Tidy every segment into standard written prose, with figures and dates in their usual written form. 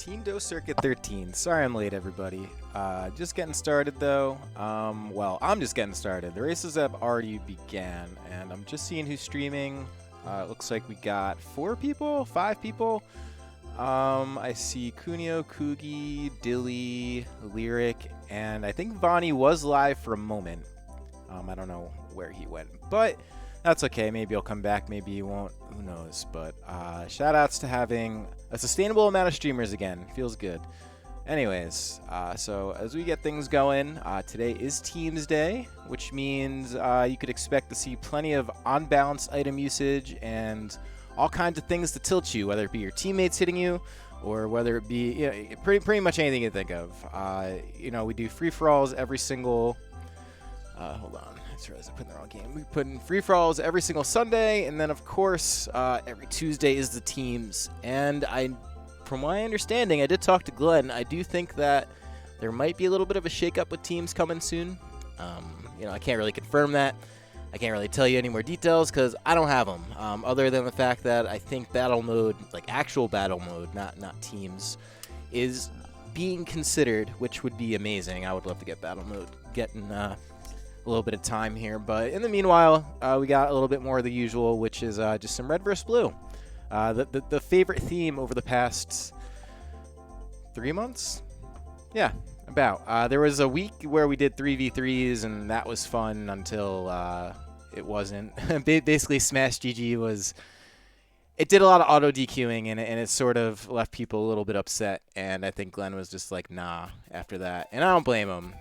Teamdo Circuit 13. Sorry I'm late, everybody. Just getting started, though. Well, I'm just getting started. The races have already began, and I'm just seeing who's streaming. It looks like we got 4 people, 5 people. I see Kunio, Kugi, Dilly, Lyric, and I think Vonnie was live for a moment. I don't know where he went, but that's okay. Maybe he'll come back, maybe he won't. Who knows? But shout outs to having a sustainable amount of streamers again. Feels good. Anyways, so as we get things going, today is Teams Day, which means you could expect to see plenty of unbalanced item usage and all kinds of things to tilt you, whether it be your teammates hitting you or whether it be pretty much anything you think of. We do free-for-alls every single... hold on. I realized I put in the wrong game. We put in free-for-alls every single Sunday, and then, of course, every Tuesday is the teams. And from my understanding, I did talk to Glenn. I do think that there might be a little bit of a shakeup with teams coming soon. I can't really confirm that. I can't really tell you any more details because I don't have them. Other than the fact that I think battle mode, like actual battle mode, not teams, is being considered, which would be amazing. I would love to get battle mode getting a little bit of time here, but in the meanwhile, we got a little bit more of the usual, which is just some red versus blue. The favorite theme over the past 3 months? Yeah, about. There was a week where we did 3v3s, and that was fun until it wasn't. Basically, Smash GG was... It did a lot of auto DQing, and it sort of left people a little bit upset, and I think Glenn was just like, nah, after that. And I don't blame him.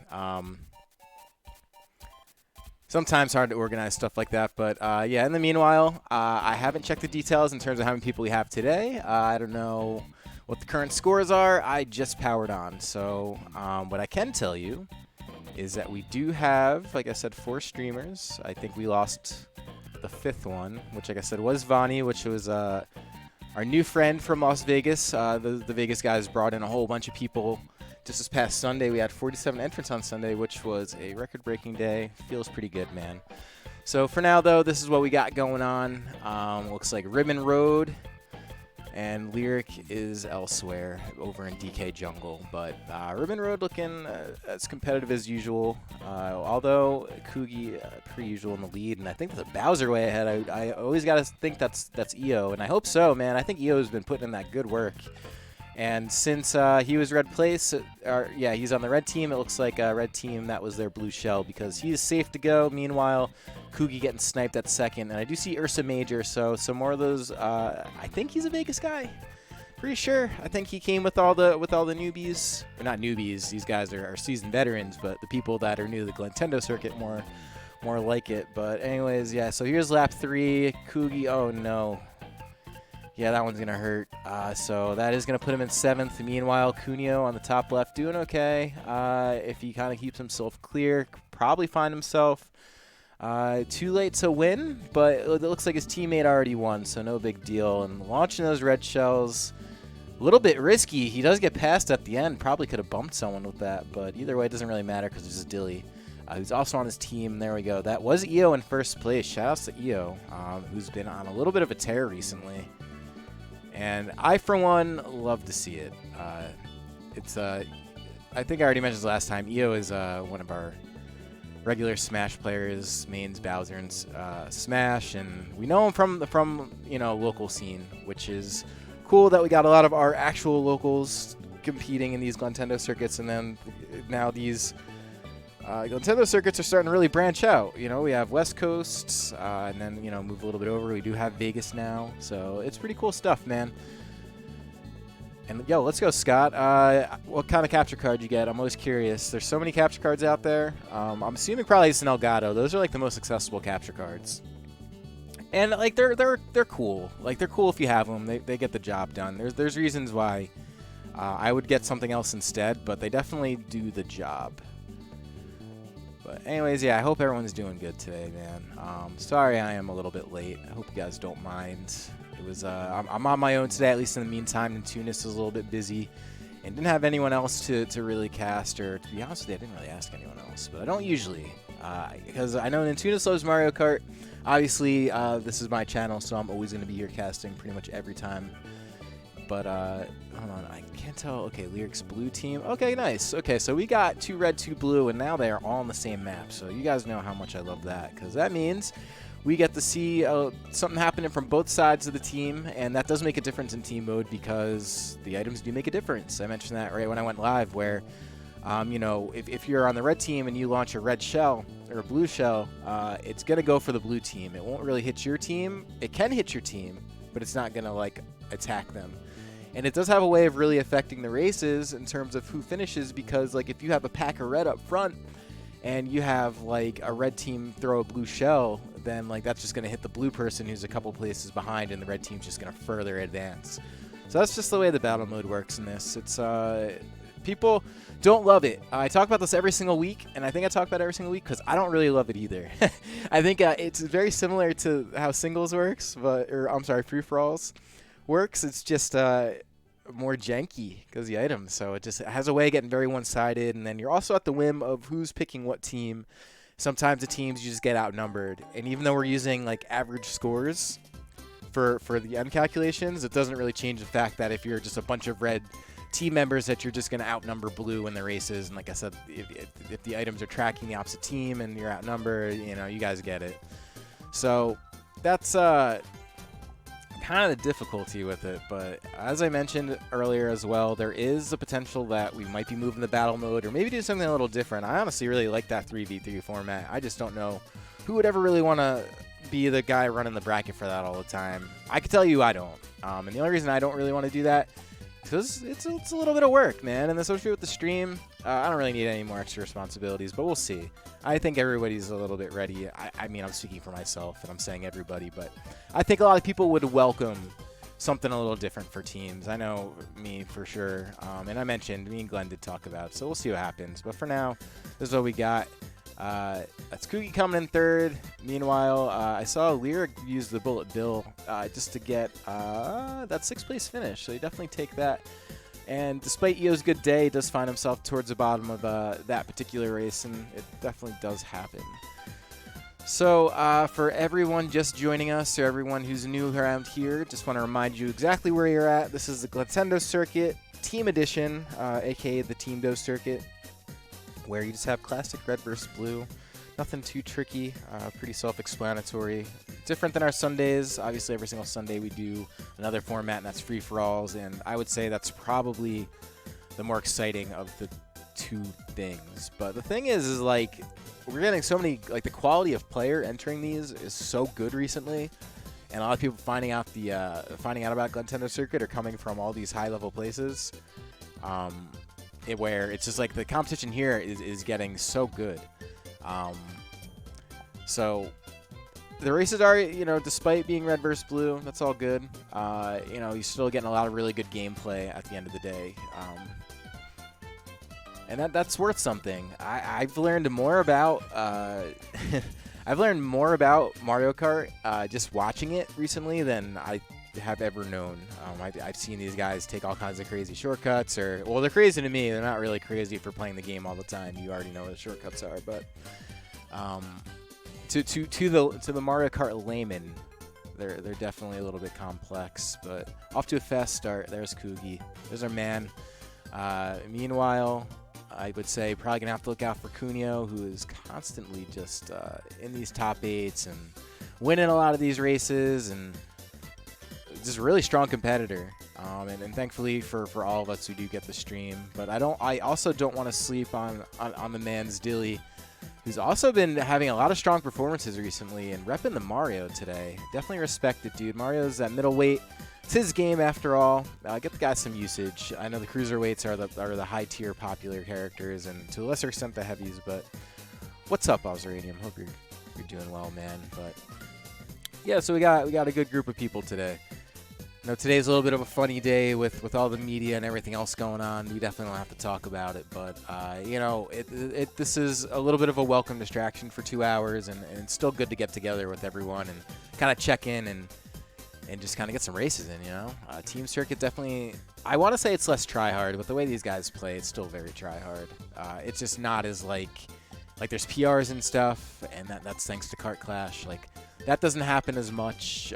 Sometimes hard to organize stuff like that, but yeah, in the meanwhile, I haven't checked the details in terms of how many people we have today. I don't know what the current scores are. I just powered on, so what I can tell you is that we do have, like I said, 4 streamers. I think we lost the 5th one, which, like I said, was Vonnie, which was our new friend from Las Vegas. The Vegas guys brought in a whole bunch of people. Just this past Sunday, we had 47 entrants on Sunday, which was a record-breaking day. Feels pretty good, man. So for now, though, this is what we got going on. Looks like Ribbon Road and Lyric is elsewhere over in DK Jungle. But Ribbon Road looking as competitive as usual. Although Kugi, per usual, in the lead. And I think that's a Bowser way ahead. I always got to think that's EO. And I hope so, man. I think EO's been putting in that good work. And since he was red place, he's on the red team. It looks like red team, that was their blue shell because he's safe to go. Meanwhile, Kugi getting sniped at second. And I do see Ursa Major, so some more of those. I think he's a Vegas guy. Pretty sure. I think he came with all the newbies. Or not newbies. These guys are seasoned veterans, but the people that are new to the Nintendo circuit more like it. But anyways, yeah. So here's lap 3. Kugi. Oh no. Yeah, that one's going to hurt. So that is going to put him in 7th. Meanwhile, Kunio on the top left doing okay. If he kind of keeps himself clear, probably find himself too late to win. But it looks like his teammate already won, so no big deal. And launching those red shells, a little bit risky. He does get passed at the end. Probably could have bumped someone with that. But either way, it doesn't really matter because there's Dilly. Who's also on his team. There we go. That was EO in first place. Shoutouts to EO, who's been on a little bit of a tear recently. And I, for one, love to see it. I think I already mentioned this last time. EO is one of our regular Smash players, mains Bowser and Smash, and we know him from local scene, which is cool that we got a lot of our actual locals competing in these Nintendo circuits, and then now these Nintendo circuits are starting to really branch out. We have West Coast, and then, move a little bit over. We do have Vegas now, so it's pretty cool stuff, man. And, yo, let's go, Scott. What kind of capture card you get? I'm always curious. There's so many capture cards out there. I'm assuming probably it's an Elgato. Those are, like, the most accessible capture cards. And, like, they're cool. Like, they're cool if you have them. They get the job done. There's reasons why I would get something else instead, but they definitely do the job. But anyways, yeah, I hope everyone's doing good today, man. Sorry I am a little bit late. I hope you guys don't mind. It was I'm on my own today, at least in the meantime. And Tunis was a little bit busy and didn't have anyone else to really cast. Or to be honest with you, I didn't really ask anyone else. But I don't usually because I know Tunis loves Mario Kart. Obviously, this is my channel, so I'm always going to be here casting pretty much every time but hold on, I can't tell. Okay, Lyric's blue team. Okay, nice. Okay, so we got 2 red, 2 blue, and now they are all on the same map. So you guys know how much I love that, because that means we get to see something happening from both sides of the team, and that does make a difference in team mode because the items do make a difference. I mentioned that right when I went live, where you know, if you're on the red team and you launch a red shell or a blue shell, it's going to go for the blue team. It won't really hit your team. It can hit your team, but it's not going to, like, attack them. And it does have a way of really affecting the races in terms of who finishes, because, like, if you have a pack of red up front and you have, like, a red team throw a blue shell, then, like, that's just going to hit the blue person who's a couple places behind, and the red team's just going to further advance. So that's just the way the battle mode works in this. It's people don't love it. I talk about this every single week, and I think I talk about it every single week because I don't really love it either. I think it's very similar to how singles works, free-for-alls works. It's just more janky because the items. So it just has a way of getting very one-sided, and then you're also at the whim of who's picking what team. Sometimes the teams you just get outnumbered, and even though we're using like average scores for the end calculations, it doesn't really change the fact that if you're just a bunch of red team members, that you're just going to outnumber blue in the races. And like I said, if the items are tracking the opposite team and you're outnumbered, you know, you guys get it. So that's kind of the difficulty with it. But as I mentioned earlier as well, there is a potential that we might be moving the battle mode or maybe do something a little different. I honestly really like that 3v3 format. I just don't know who would ever really want to be the guy running the bracket for that all the time. I can tell you I don't. And the only reason I don't really want to do that because it's a little bit of work, man, and especially with the stream, I don't really need any more extra responsibilities, but we'll see. I think everybody's a little bit ready. I mean, I'm speaking for myself, and I'm saying everybody, but I think a lot of people would welcome something a little different for teams. I know me for sure, and I mentioned, me and Glenn did talk about it, so we'll see what happens. But for now, this is what we got. That's Cookie coming in third. Meanwhile, I saw Lyric use the Bullet Bill just to get that 6th place finish, so you definitely take that. And despite Io's good day, he does find himself towards the bottom of that particular race, and it definitely does happen. So for everyone just joining us, or everyone who's new around here, just want to remind you exactly where you're at. This is the Glintendo Circuit Team Edition, aka the Teamdo Circuit, where you just have classic red versus blue. Nothing too tricky, pretty self-explanatory. Different than our Sundays. Obviously, every single Sunday we do another format, and that's free-for-alls, and I would say that's probably the more exciting of the two things. But the thing is like, we're getting so many, like, the quality of player entering these is so good recently, and a lot of people finding out about Glintendo Circuit are coming from all these high-level places. Where it's just like the competition here is getting so good. So the races are, you know, despite being red versus blue, that's all good. You know, you're still getting a lot of really good gameplay at the end of the day. And that's worth something. I've learned more about I've learned more about Mario Kart just watching it recently than I have ever known. I've seen these guys take all kinds of crazy shortcuts, or, well, they're crazy to me. They're not really crazy for playing the game all the time. You already know what the shortcuts are, but to the Mario Kart layman, they're definitely a little bit complex. But off to a fast start. There's Kugi. There's our man. Meanwhile, I would say probably gonna have to look out for Cuneo, who is constantly just in these top 8s and winning a lot of these races, and just a really strong competitor, and thankfully for all of us who do get the stream. But I also don't want to sleep on the man's Dilly, who's also been having a lot of strong performances recently and repping the Mario today. Definitely respect it, dude. Mario's that middleweight. It's his game after all. Get the guy some usage. I know the cruiserweights are the high tier popular characters, and to a lesser extent the heavies. But what's up, Ozranium? Hope you're doing well, man. But yeah, so we got a good group of people today. You know, today's a little bit of a funny day with all the media and everything else going on. We definitely don't have to talk about it, but you know, this is a little bit of a welcome distraction for 2 hours, and it's still good to get together with everyone and kind of check in and just kind of get some races in, you know. Team Circuit definitely, I want to say it's less try-hard, but the way these guys play, it's still very try-hard. It's just not as like there's PRs and stuff, and that's thanks to Kart Clash. Like, that doesn't happen as much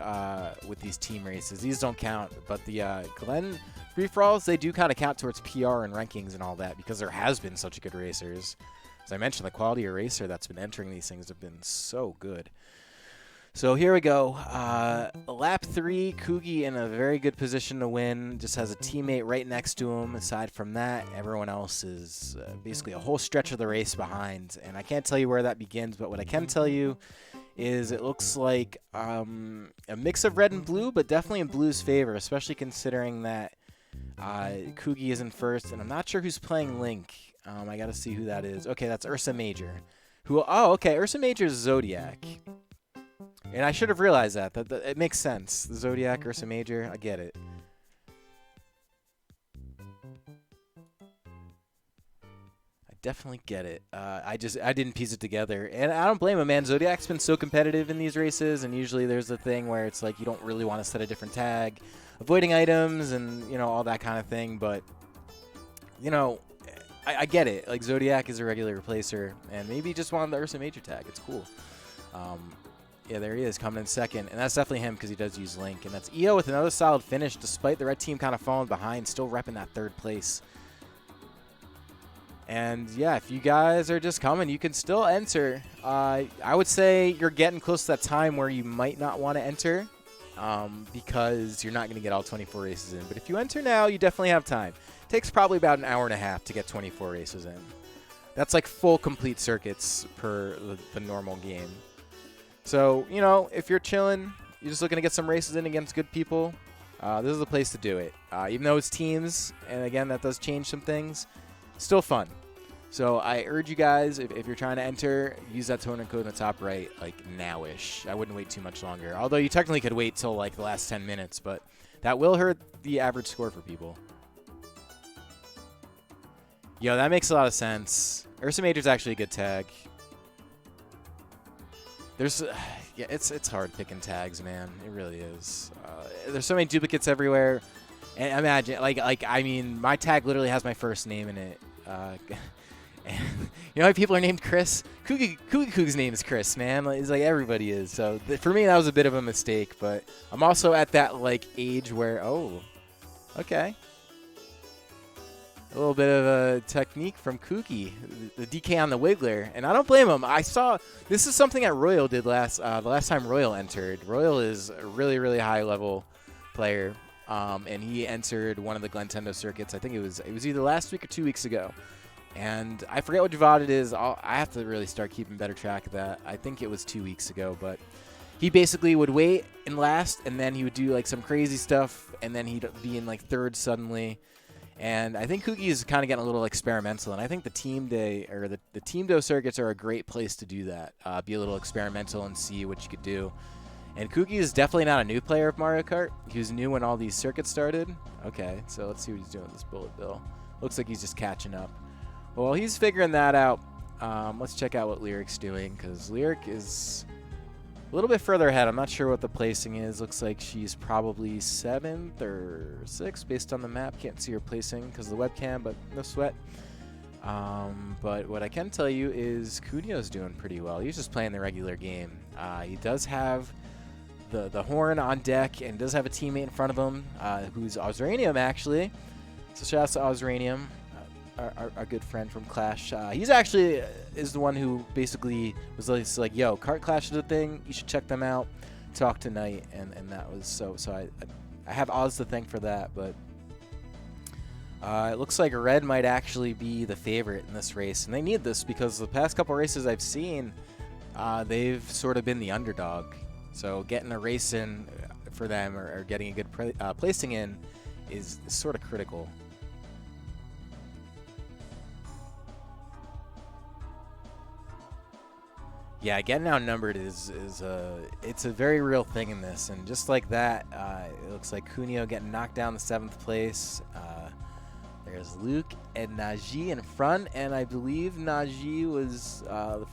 with these team races. These don't count, but the Glen free-for-alls, they do kind of count towards PR and rankings and all that because there has been such good racers. As I mentioned, the quality of racer that's been entering these things have been so good. So here we go. Lap 3, Kugi in a very good position to win. Just has a teammate right next to him. Aside from that, everyone else is basically a whole stretch of the race behind. And I can't tell you where that begins, but what I can tell you is it looks like a mix of red and blue, but definitely in blue's favor, especially considering that Kugi is in first. And I'm not sure who's playing Link. I got to see who that is. Okay, that's Ursa Major. Okay, Ursa Major is Zodiac. And I should have realized that. It makes sense. The Zodiac, Ursa Major, I get it. I definitely get it. I didn't piece it together. And I don't blame him, man. Zodiac's been so competitive in these races, and usually there's the thing where it's like you don't really want to set a different tag, avoiding items and, you know, all that kind of thing. But, you know, I get it. Like, Zodiac is a regular replacer, and maybe he just wanted the Ursa Major tag. It's cool. Yeah, there he is, coming in second. And that's definitely him because he does use Link. And that's EO with another solid finish, despite the red team kind of falling behind, still repping that third place. And, yeah, if you guys are just coming, you can still enter. I would say you're getting close to that time where you might not want to enter because you're not going to get all 24 races in. But if you enter now, you definitely have time. It takes probably about an hour and a half to get 24 races in. That's like full complete circuits per the normal game. So, you know, if you're chilling, you're just looking to get some races in against good people, this is the place to do it. Even though it's teams, and again, that does change some things, still fun. So I urge you guys, if you're trying to enter, use that tournament code in the top right, like now-ish. I wouldn't wait too much longer. Although you technically could wait till like the last 10 minutes, but that will hurt the average score for people. Yo, that makes a lot of sense. Ursa Major's actually a good tag. Yeah, it's hard picking tags, man. It really is. There's so many duplicates everywhere, and imagine, I mean, my tag literally has my first name in it. And you know how people are named Chris? Kugi's name is Chris, man. It's like everybody is. So for me, that was a bit of a mistake, but I'm also at that like age where okay. A little bit of a technique from Kuki, the DK on the Wiggler, and I don't blame him. I saw this is something that Royal did the last time Royal entered. Royal is a really, really high level player, and he entered one of the Glentendo circuits. I think it was either last week or 2 weeks ago, and I forget what VOD it is. I have to really start keeping better track of that. I think it was 2 weeks ago, but he basically would wait in last, and then he would do like some crazy stuff, and then he'd be in like third suddenly. And I think Kugi is kind of getting a little experimental, and I think the team day or the Teamdo circuits are a great place to do that. Be a little experimental and see what you could do. And Kugi is definitely not a new player of Mario Kart. He was new when all these circuits started. Okay, so let's see what he's doing with this bullet bill. Looks like he's just catching up. Well, he's figuring that out. Let's check out what Lyric's doing, because Lyric is a little bit further ahead. I'm not sure what the placing is. Looks like she's probably 7th or 6th based on the map. Can't see her placing because of the webcam, but no sweat. But what I can tell you is Cunio's doing pretty well. He's just playing the regular game. He does have the horn on deck and does have a teammate in front of him who's Ozranium, actually. So shout out to Ozranium. Our good friend from Clash. He's actually is the one who basically was like, yo, Kart Clash is a thing. You should check them out. Talk tonight. And that was so I have Oz to thank for that. But it looks like Red might actually be the favorite in this race. And they need this because the past couple races I've seen, they've sort of been the underdog. So getting a race in for them or getting a good placing in is sort of critical. Yeah, getting outnumbered is it's a very real thing in this, and just like that, it looks like Cunio getting knocked down to 7th place. There's Luke and Najee in front, and I believe Najee was the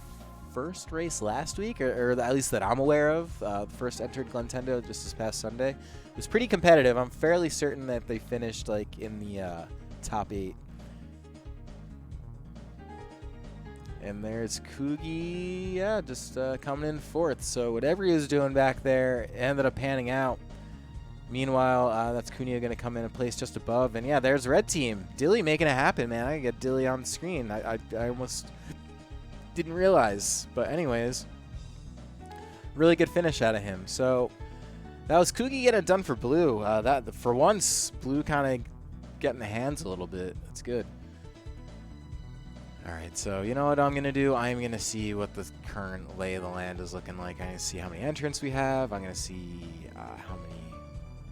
first race last week, or at least that I'm aware of. The first entered Glentendo just this past Sunday. It was pretty competitive. I'm fairly certain that they finished like in the top 8. And there's Kugi, yeah, just coming in fourth. So whatever he was doing back there ended up panning out. Meanwhile, that's Cuneo going to come in and place just above. And, yeah, there's red team. Dilly making it happen, man. I can get Dilly on the screen. I almost didn't realize. But anyways, really good finish out of him. So that was Kugi getting it done for blue. That for once, blue kind of getting the hands a little bit. That's good. All right, so you know what I'm going to do? I'm going to see what the current lay of the land is looking like. I'm going to see how many entrants we have. I'm going to see how many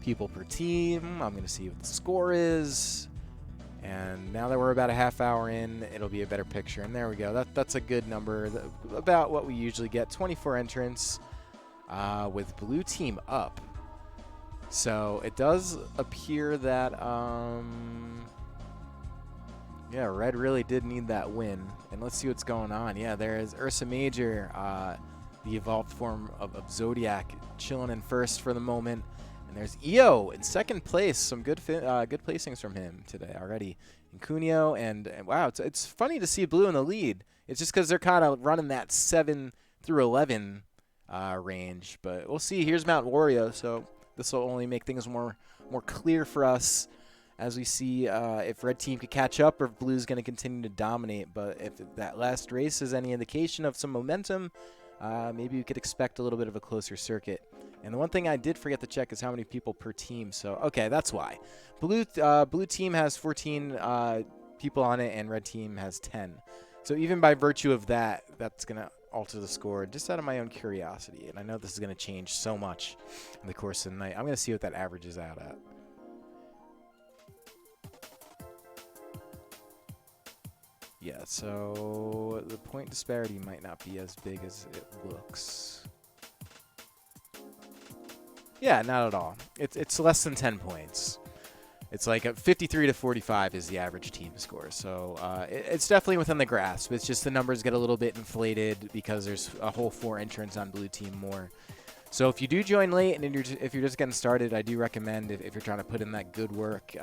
people per team. I'm going to see what the score is. And now that we're about a half hour in, it'll be a better picture. And there we go. That's a good number, about what we usually get. 24 entrants with blue team up. So it does appear that, yeah, red really did need that win. And let's see what's going on. Yeah, there is Ursa Major, the evolved form of Zodiac, chilling in first for the moment. And there's EO in second place. Some good good placings from him today already. And Cuneo, and wow, it's funny to see blue in the lead. It's just because they're kind of running that 7 through 11 range. But we'll see. Here's Mount Wario, so this will only make things more clear for us as we see if red team could catch up or if blue's going to continue to dominate. But if that last race is any indication of some momentum, maybe we could expect a little bit of a closer circuit. And the one thing I did forget to check is how many people per team. So, okay, that's why. Blue team has 14 people on it, and red team has 10. So even by virtue of that, that's going to alter the score just out of my own curiosity. And I know this is going to change so much in the course of the night. I'm going to see what that averages out at. Yeah, so the point disparity might not be as big as it looks. Yeah, not at all. It's less than 10 points. It's like a 53 to 45 is the average team score. So it's definitely within the grasp. It's just the numbers get a little bit inflated because there's a whole 4 entrants on blue team more. So if you do join late and if you're just getting started, I do recommend if you're trying to put in that good work,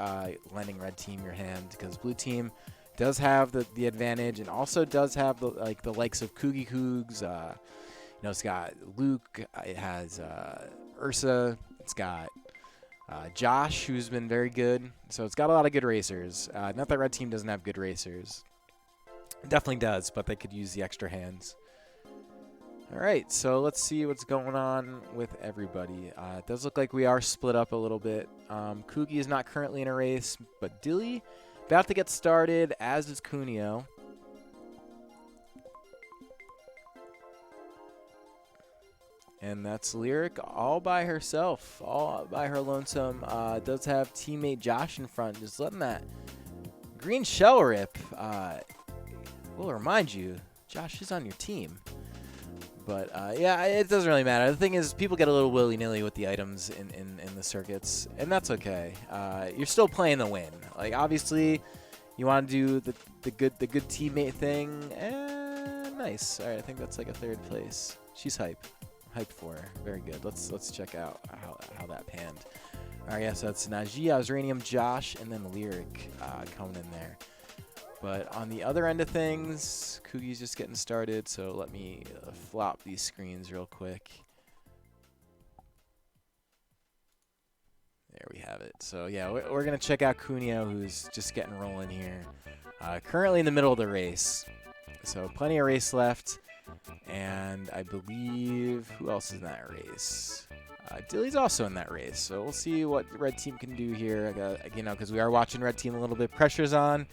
lending red team your hand, because blue team does have the advantage and also does have the likes of Kugi Cougs. You know, it's got Luke. It has Ursa. It's got Josh, who's been very good. So it's got a lot of good racers. Not that red team doesn't have good racers. It definitely does, but they could use the extra hands. All right, so let's see what's going on with everybody. It does look like we are split up a little bit. Kugi is not currently in a race, but Dilly about to get started, as is Cuneo. And that's Lyric all by herself, all by her lonesome. Does have teammate Josh in front, just letting that green shell rip. We'll remind you, Josh is on your team. But, yeah, it doesn't really matter. The thing is, people get a little willy-nilly with the items in the circuits, and that's okay. You're still playing the win. Like, obviously, you want to do the good teammate thing. Nice. All right, I think that's like a 3rd place. She's hyped for her. Very good. Let's check out how that panned. All right, yeah, so that's Najee, Ozranium, Josh, and then Lyric coming in there. But on the other end of things, Kugi's just getting started, so let me flop these screens real quick. There we have it. So, yeah, we're going to check out Cuneo, who's just getting rolling here. Currently in the middle of the race, so plenty of race left. And I believe, who else is in that race? Dilly's also in that race, so we'll see what red team can do here. You know, because we are watching red team a little bit. Pressure's on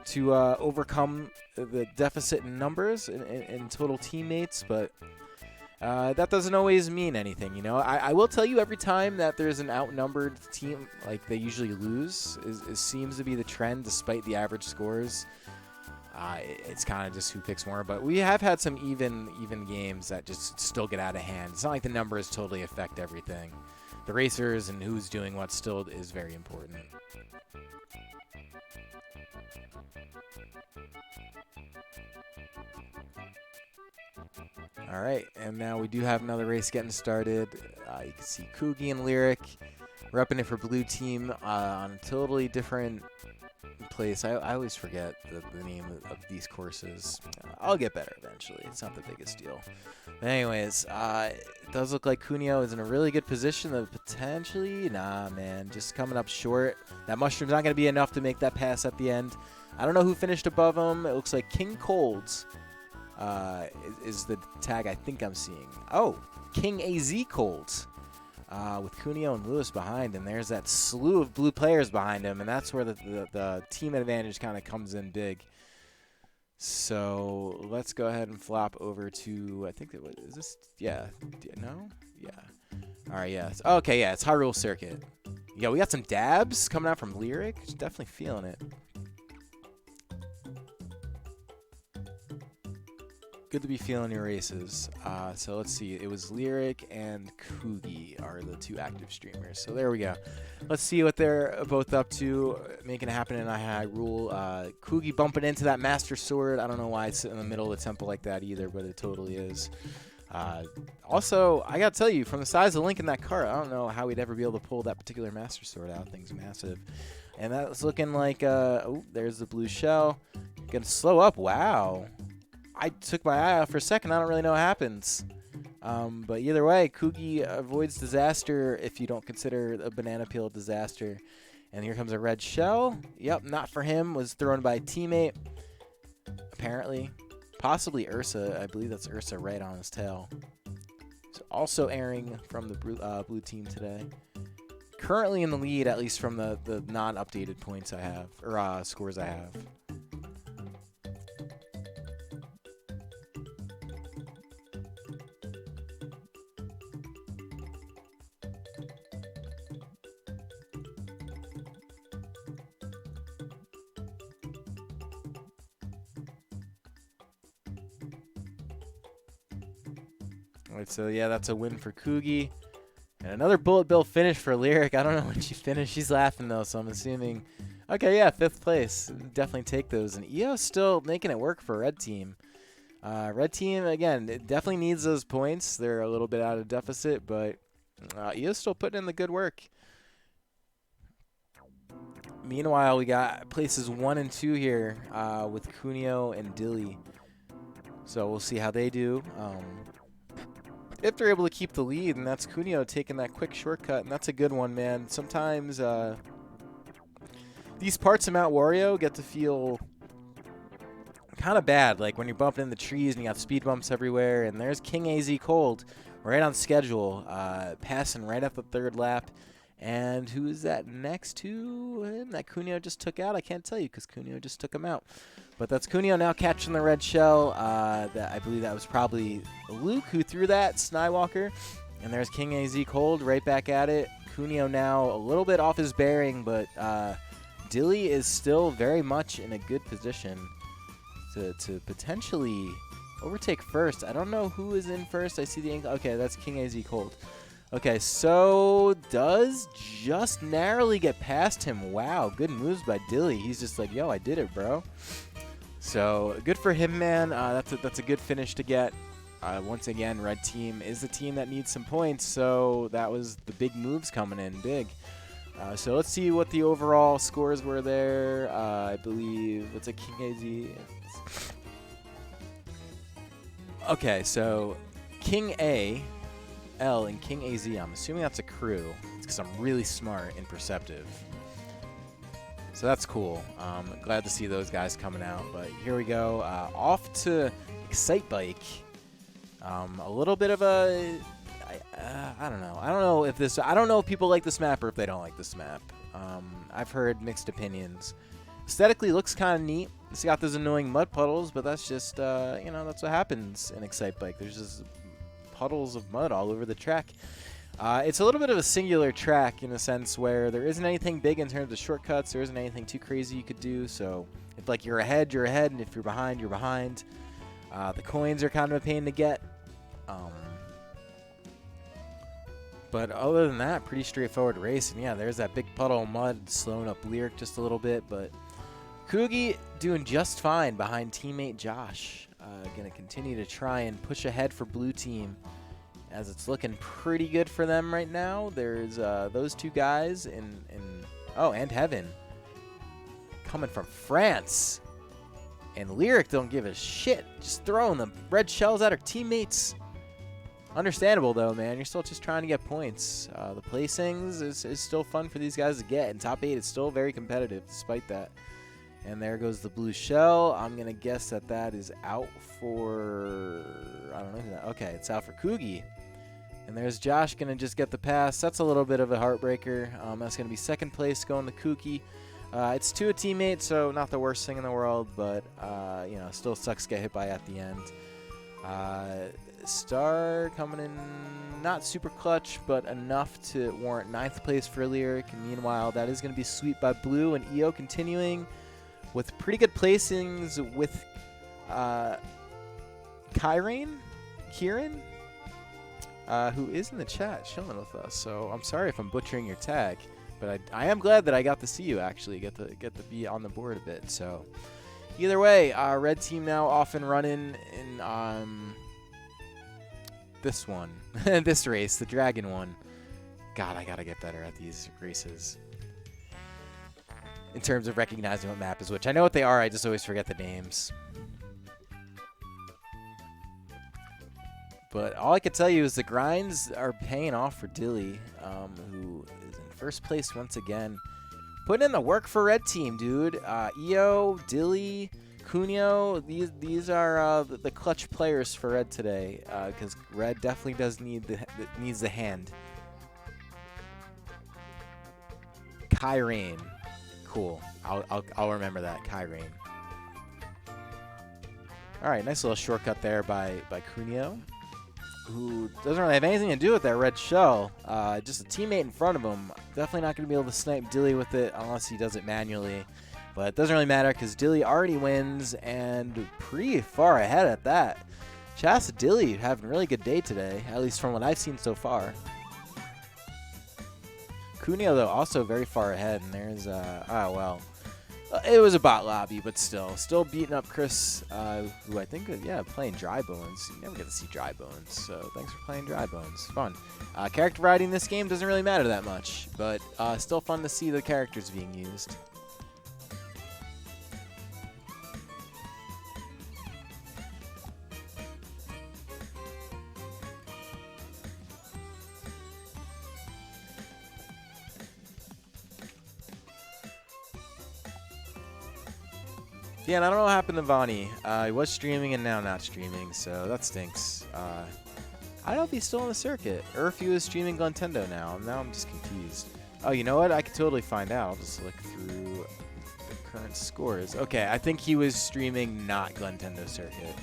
to overcome the deficit in numbers in total teammates, but that doesn't always mean anything, you know. I will tell you, every time that there's an outnumbered team, like, they usually lose. It seems to be the trend, despite the average scores. It's kind of just who picks more, but we have had some even games that just still get out of hand. It's not like the numbers totally affect everything. The racers and who's doing what still is very important. All right, and now we do have another race getting started. You can see Kugi and Lyric repping it for blue team on totally different place. I always forget the name of these courses. I'll get better eventually. It's not the biggest deal. But anyways, it does look like Cuneo is in a really good position to potentially, nah, man, just coming up short. That mushroom's not going to be enough to make that pass at the end. I don't know who finished above him. It looks like King Colds is the tag I think I'm seeing. Oh, King AZ Colds. With Cuneo and Lewis behind, and there's that slew of blue players behind him, and that's where the team advantage kind of comes in big. So let's go ahead and flop over to, I think, is this, yeah, no? Yeah. All right, yeah. Okay, yeah, it's Hyrule Circuit. Yeah, we got some dabs coming out from Lyric. Definitely feeling it. Good to be feeling your races. So let's see. It was Lyric and Kugi are the two active streamers. So there we go. Let's see what they're both up to, making it happen in Hyrule. Kugi bumping into that Master Sword. I don't know why it's in the middle of the temple like that either, but it totally is. Also, I gotta tell you, from the size of Link in that cart, I don't know how we'd ever be able to pull that particular Master Sword out. Thing's massive. And that's looking like, oh, there's the blue shell. Gonna slow up. Wow. I took my eye out for a second. I don't really know what happens. But either way, Kugi avoids disaster if you don't consider a banana peel a disaster. And here comes a red shell. Yep, not for him. Was thrown by a teammate, apparently. Possibly Ursa. I believe that's Ursa right on his tail. So also airing from the blue team today. Currently in the lead, at least from the non-updated points I have, or scores I have. Alright, so yeah, that's a win for Kugi. And another bullet bill finish for Lyric. I don't know when she finished. She's laughing, though, so I'm assuming. Okay, yeah, 5th place. Definitely take those. And EO's still making it work for Red Team. Red Team, again, it definitely needs those points. They're a little bit out of deficit, but EO's still putting in the good work. Meanwhile, we got places 1 and 2 here with Cuneo and Dilly. So we'll see how they do. If they're able to keep the lead, and that's Cuneo taking that quick shortcut, and that's a good one, man. Sometimes these parts of Mount Wario get to feel kind of bad, like when you're bumping in the trees and you got speed bumps everywhere, and there's King AZ Cold right on schedule, passing right up the 3rd lap. And who is that next to him that Cuneo just took out? I can't tell you because Cuneo just took him out. But that's Cuneo now catching the red shell. That I believe that was probably Luke who threw that, Snywalker. And there's King AZ Cold right back at it. Cuneo now a little bit off his bearing, but Dilly is still very much in a good position to potentially overtake first. I don't know who is in first. I see the angle. Okay, that's King AZ Cold. Okay, so does just narrowly get past him. Wow, good moves by Dilly. He's just like, yo, I did it, bro. So good for him, man. That's a good finish to get. Once again, Red Team is the team that needs some points, so that was the big moves coming in big. So let's see what the overall scores were there. I believe it's a King AZ. Okay, so King A, L, and King AZ, I'm assuming that's a crew. It's because I'm really smart and perceptive. So that's cool. Glad to see those guys coming out. But here we go. Off to Excite Bike. A little bit of a... I don't know. I don't know if people like this map or if they don't like this map. I've heard mixed opinions. Aesthetically looks kind of neat. It's got those annoying mud puddles, but that's just, you know, that's what happens in Excite Bike. There's just puddles of mud all over the track. It's a little bit of a singular track in a sense where there isn't anything big in terms of shortcuts. There isn't anything too crazy you could do. So if like you're ahead, and if you're behind, you're behind. The coins are kind of a pain to get. But other than that, pretty straightforward race. And yeah, there's that big puddle of mud slowing up Lyric just a little bit. But Kugi doing just fine behind teammate Josh. Going to continue to try and push ahead for blue team, as it's looking pretty good for them right now. There's those two guys and Heaven coming from France. And Lyric don't give a shit. Just throwing the red shells at her teammates. Understandable, though, man. You're still just trying to get points. The placings is still fun for these guys to get. And top 8 is still very competitive despite that. And there goes the blue shell. I'm going to guess that that is out for... I don't know. Okay, it's out for Kugi. And there's Josh going to just get the pass. That's a little bit of a heartbreaker. That's going to be second place going to Kuki. It's to a teammate, so not the worst thing in the world, but, you know, still sucks to get hit by at the end. Star coming in not super clutch, but enough to warrant 9th place for Lyric. And meanwhile, that is going to be swept by Blue, and EO continuing with pretty good placings with Kieran, who is in the chat chilling with us. So I'm sorry if I'm butchering your tag, but I am glad that I got to see you actually get to be on the board a bit. So either way, red team now off and running in this one, this race, the Dragon one. God, I gotta get better at these races in terms of recognizing what map is which. I know what they are, I just always forget the names. But all I can tell you is the grinds are paying off for Dilly, who is in first place once again. Putting in the work for red team, dude. EO, Dilly, Cunio, these are the clutch players for red today, because red definitely does needs the hand. Kyrene. Cool. I'll remember that. Kyrene. All right, nice little shortcut there by Cunio, who doesn't really have anything to do with that red shell. Just a teammate in front of him. Definitely not going to be able to snipe Dilly with it unless he does it manually. But it doesn't really matter because Dilly already wins and pretty far ahead at that. Shouts to Dilly having a really good day today, at least from what I've seen so far. Cunio, though, also very far ahead. And there's, oh, well. It was a bot lobby, but still beating up Chris, who I think, yeah, playing Dry Bones. You never get to see Dry Bones, so thanks for playing Dry Bones. Fun. Character variety in this game doesn't really matter that much, but still fun to see the characters being used. Yeah, and I don't know what happened to Vonnie. He was streaming and now not streaming, so that stinks. I don't know if he's still on the circuit or if he was streaming Glintendo now. Now I'm just confused. Oh, you know what? I could totally find out. I'll just look through the current scores. Okay, I think he was streaming not Glintendo circuit,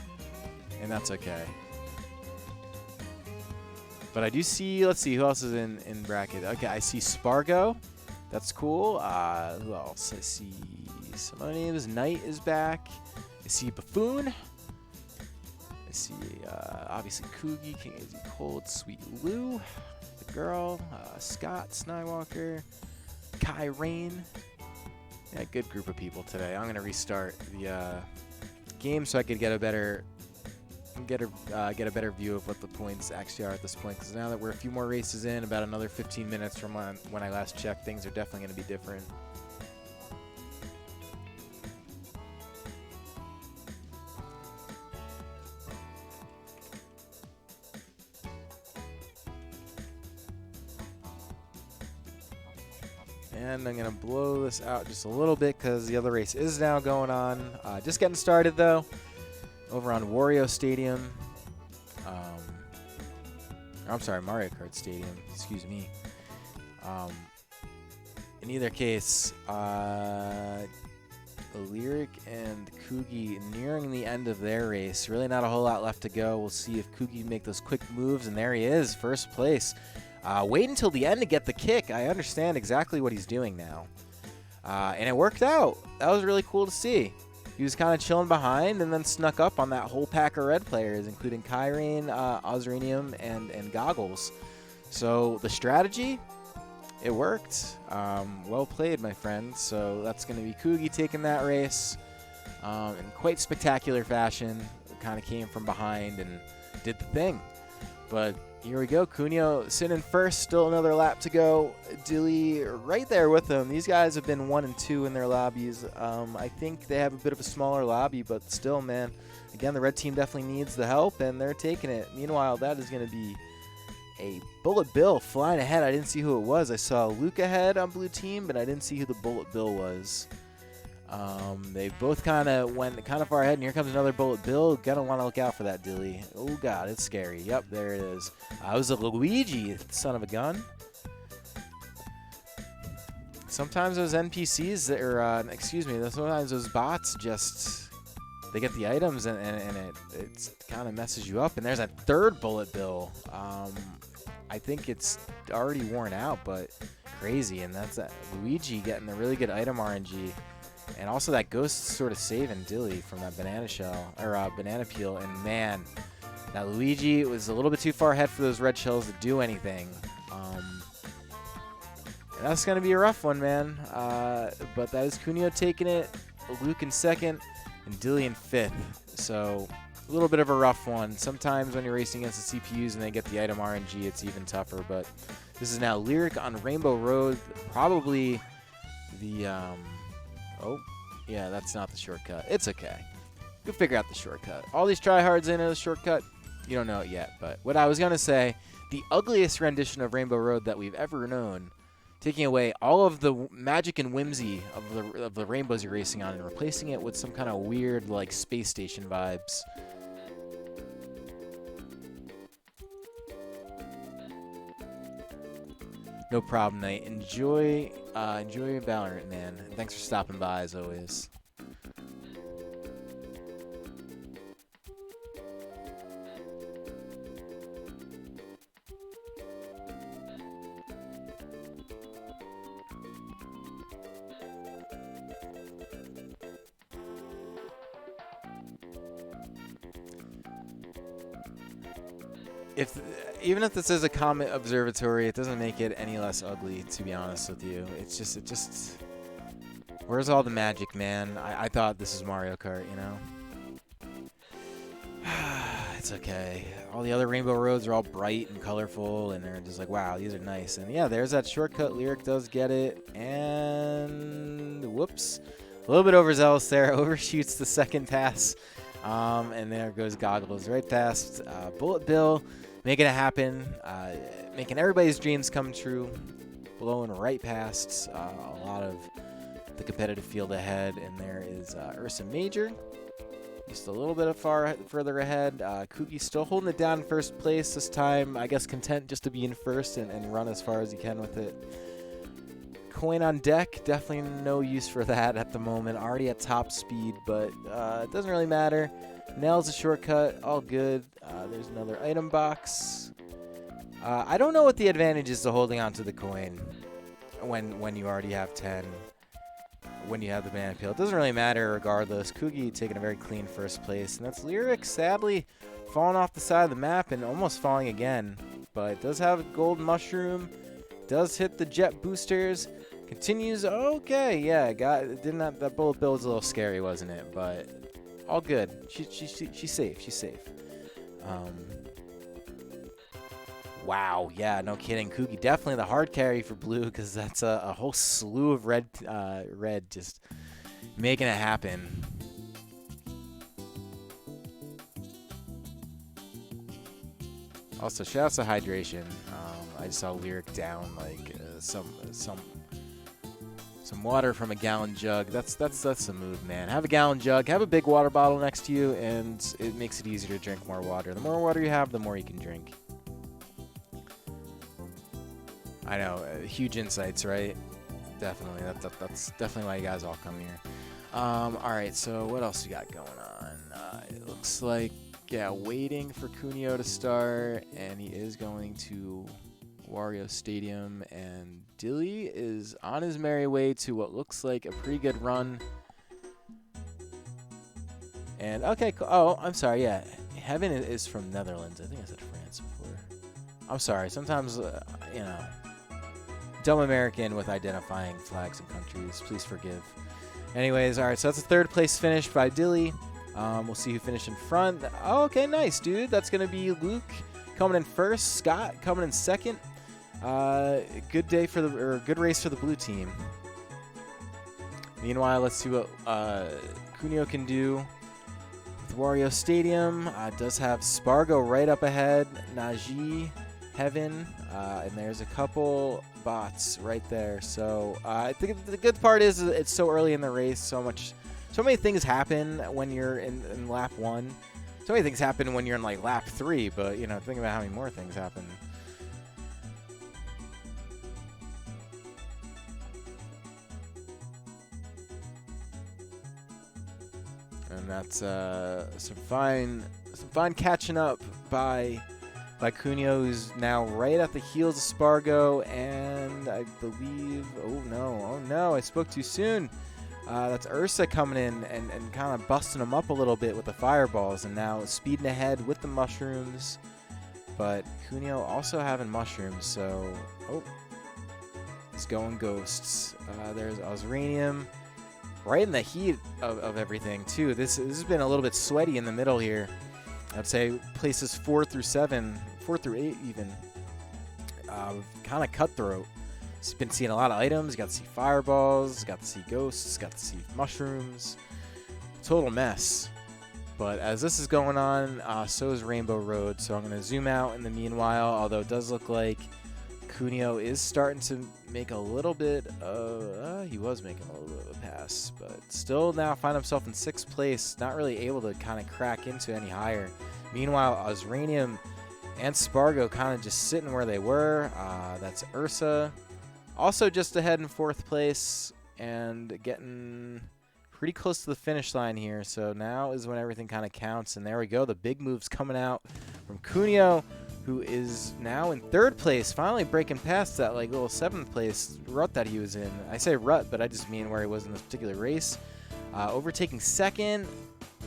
and that's okay. But I do see, let's see, who else is in bracket? Okay, I see Spargo. That's cool. Who else? I see some other names. Knight is back. I see Buffoon. I see, obviously, Kugi, King AZ Cold, Sweet Lou, the girl, Scott, Snywalker, Kai Rain. Yeah, good group of people today. I'm going to restart the game so I could get a better view of what the points actually are at this point. Because now that we're a few more races in, about another 15 minutes from when I last checked, things are definitely going to be different. And I'm going to blow this out just a little bit because the other race is now going on. Just getting started, though, over on Wario Stadium. I'm sorry, Mario Kart Stadium. Excuse me. In either case, Lyric and Kugi nearing the end of their race. Really not a whole lot left to go. We'll see if Kugi can make those quick moves. And there he is, first place. Wait until the end to get the kick. I understand exactly what he's doing now. And it worked out. That was really cool to see. He was kind of chilling behind and then snuck up on that whole pack of red players, including Kyrene, Ozranium, and Goggles. So the strategy, it worked. Well played, my friend. So that's going to be Kugi taking that race in quite spectacular fashion. Kind of came from behind and did the thing. But Here we go. Cuneo sitting in first. Still another lap to go. Dilly right there with them. These guys have been 1 and 2 in their lobbies. I think they have a bit of a smaller lobby, but still, man. Again, the red team definitely needs the help, and they're taking it. Meanwhile, that is going to be a Bullet Bill flying ahead. I didn't see who it was. I saw Luke ahead on blue team, but I didn't see who the Bullet Bill was. They both kind of went kind of far ahead, and here comes another Bullet Bill. Gonna want to look out for that, Dilly. Oh, God, it's scary. Yep, there it is. It was a Luigi, son of a gun. Sometimes those NPCs, or excuse me, sometimes those bots just, they get the items, and it kind of messes you up. And there's that third Bullet Bill. I think it's already worn out, but crazy. And that's that Luigi getting the really good item RNG. And also that ghost sort of saving Dilly from that banana shell, or banana peel. And man, that Luigi was a little bit too far ahead for those red shells to do anything. That's going to be a rough one, man. But that is Cuneo taking it, Luke in second, and Dilly in fifth. So a little bit of a rough one. Sometimes when you're racing against the CPUs and they get the item RNG, it's even tougher. But this is now Lyric on Rainbow Road. Probably the... oh, yeah, that's not the shortcut. It's okay. You'll figure out the shortcut. All these tryhards in a shortcut, you don't know it yet. But what I was going to say, the ugliest rendition of Rainbow Road that we've ever known, taking away all of the magic and whimsy of the rainbows you're racing on and replacing it with some kind of weird, like, space station vibes. No problem, Knight. Enjoy Valorant, man. Thanks for stopping by, as always. Even if this is a Comet Observatory, it doesn't make it any less ugly, to be honest with you. It just where's all the magic, man? I thought this was Mario Kart, you know? It's okay. All the other Rainbow Roads are all bright and colorful, and they're just like, wow, these are nice. And yeah, there's that shortcut. Lyric does get it, and whoops. A little bit overzealous there. Overshoots the second pass. And there goes Goggles right past Bullet Bill, making it happen, making everybody's dreams come true, blowing right past a lot of the competitive field ahead. And there is Ursa Major, just a little bit further ahead. Kuki's still holding it down in first place this time. I guess content just to be in first and run as far as you can with it. Coin on deck, definitely no use for that at the moment. Already at top speed, but it doesn't really matter. Nails a shortcut, all good. There's another item box. I don't know what the advantage is to holding onto the coin when you already have 10. When you have the banana peel, it doesn't really matter regardless. Kugi taking a very clean first place, and that's Lyric sadly falling off the side of the map and almost falling again. But it does have a gold mushroom. Does hit the jet boosters. Continues, okay, yeah, that Bullet Bill was a little scary, wasn't it? But all good. She's safe. She's safe. Wow, yeah, no kidding. Kugi definitely the hard carry for blue because that's a whole slew of red just making it happen. Also, shout out to hydration. I saw Lyric down like some water from a gallon jug. That's the move, man. Have a gallon jug, have a big water bottle next to you, and it makes it easier to drink more water. The more water you have, the more you can drink. I know, huge insights, right? Definitely. That's definitely why you guys all come here. All right, so what else we got going on? It looks like, yeah, waiting for Cuneo to start, and he is going to Wario Stadium, and Dilly is on his merry way to what looks like a pretty good run. And okay, cool. Oh, I'm sorry. Yeah, Heaven is from Netherlands. I think I said France before. I'm sorry. Sometimes, you know, dumb American with identifying flags and countries. Please forgive. Anyways, all right. So that's a third place finish by Dilly. We'll see who finished in front. Oh, okay, nice, dude. That's gonna be Luke coming in first. Scott coming in second. Good day for good race for the blue team. Meanwhile, let's see what Kunio can do with Wario Stadium. Does have Spargo right up ahead, Najee, Heaven, and there's a couple bots right there. So I think the good part is it's so early in the race. So many things happen when you're in lap 1. So many things happen when you're in like lap 3. But you know, think about how many more things happen. And that's some fine catching up by Kunio, who's now right at the heels of Spargo, and I believe, oh no, I spoke too soon. That's Ursa coming in and kind of busting him up a little bit with the fireballs, and now speeding ahead with the mushrooms. But Kunio also having mushrooms, so he's going ghosts. There's Osranium. Right in the heat of everything, too. This has been a little bit sweaty in the middle here. I'd say places 4 through 7, 4 through 8 even. Kind of cutthroat. He's been seeing a lot of items. Got to see fireballs, got to see ghosts, got to see mushrooms. Total mess. But as this is going on, so is Rainbow Road. So I'm going to zoom out in the meanwhile, although it does look like Kunio is starting to make a little bit of, he was making a little bit of a pass, but still now find himself in 6th place, not really able to kind of crack into any higher. Meanwhile, Osranium and Spargo kind of just sitting where they were. That's Ursa. Also just ahead in 4th place and getting pretty close to the finish line here. So now is when everything kind of counts, and there we go. The big moves coming out from Kunio, who is now in 3rd place, finally breaking past that like little 7th place rut that he was in. I say rut, but I just mean where he was in this particular race. Overtaking 2nd,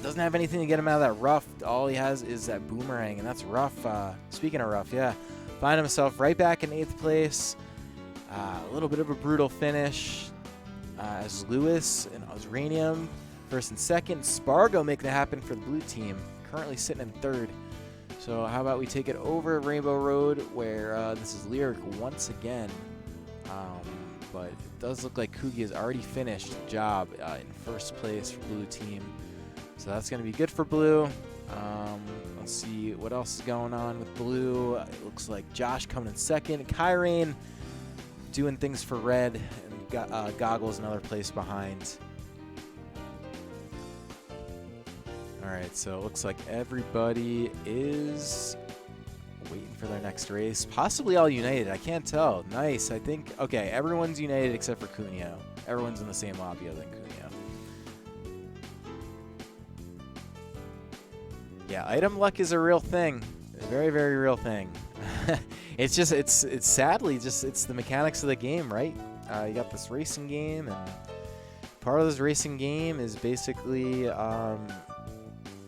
doesn't have anything to get him out of that rough. All he has is that boomerang, and that's rough. Speaking of rough, yeah. Find himself right back in 8th place. A little bit of a brutal finish as Lewis and Osranium 1st and 2nd. Spargo making it happen for the blue team, currently sitting in 3rd. So how about we take it over Rainbow Road, where this is Lyric once again. But it does look like Kugi has already finished the job in 1st place for blue team. So that's going to be good for blue. Let's see what else is going on with blue. It looks like Josh coming in 2nd. Kyrain doing things for red, and Goggles another place behind. All right, so it looks like everybody is waiting for their next race. Possibly all united. I can't tell. Nice. I think, okay, everyone's united except for Kunio. Everyone's in the same lobby other than Kunio. Yeah, item luck is a real thing. A very, very real thing. It's just, it's sadly just, it's the mechanics of the game, right? You got this racing game, and part of this racing game is basically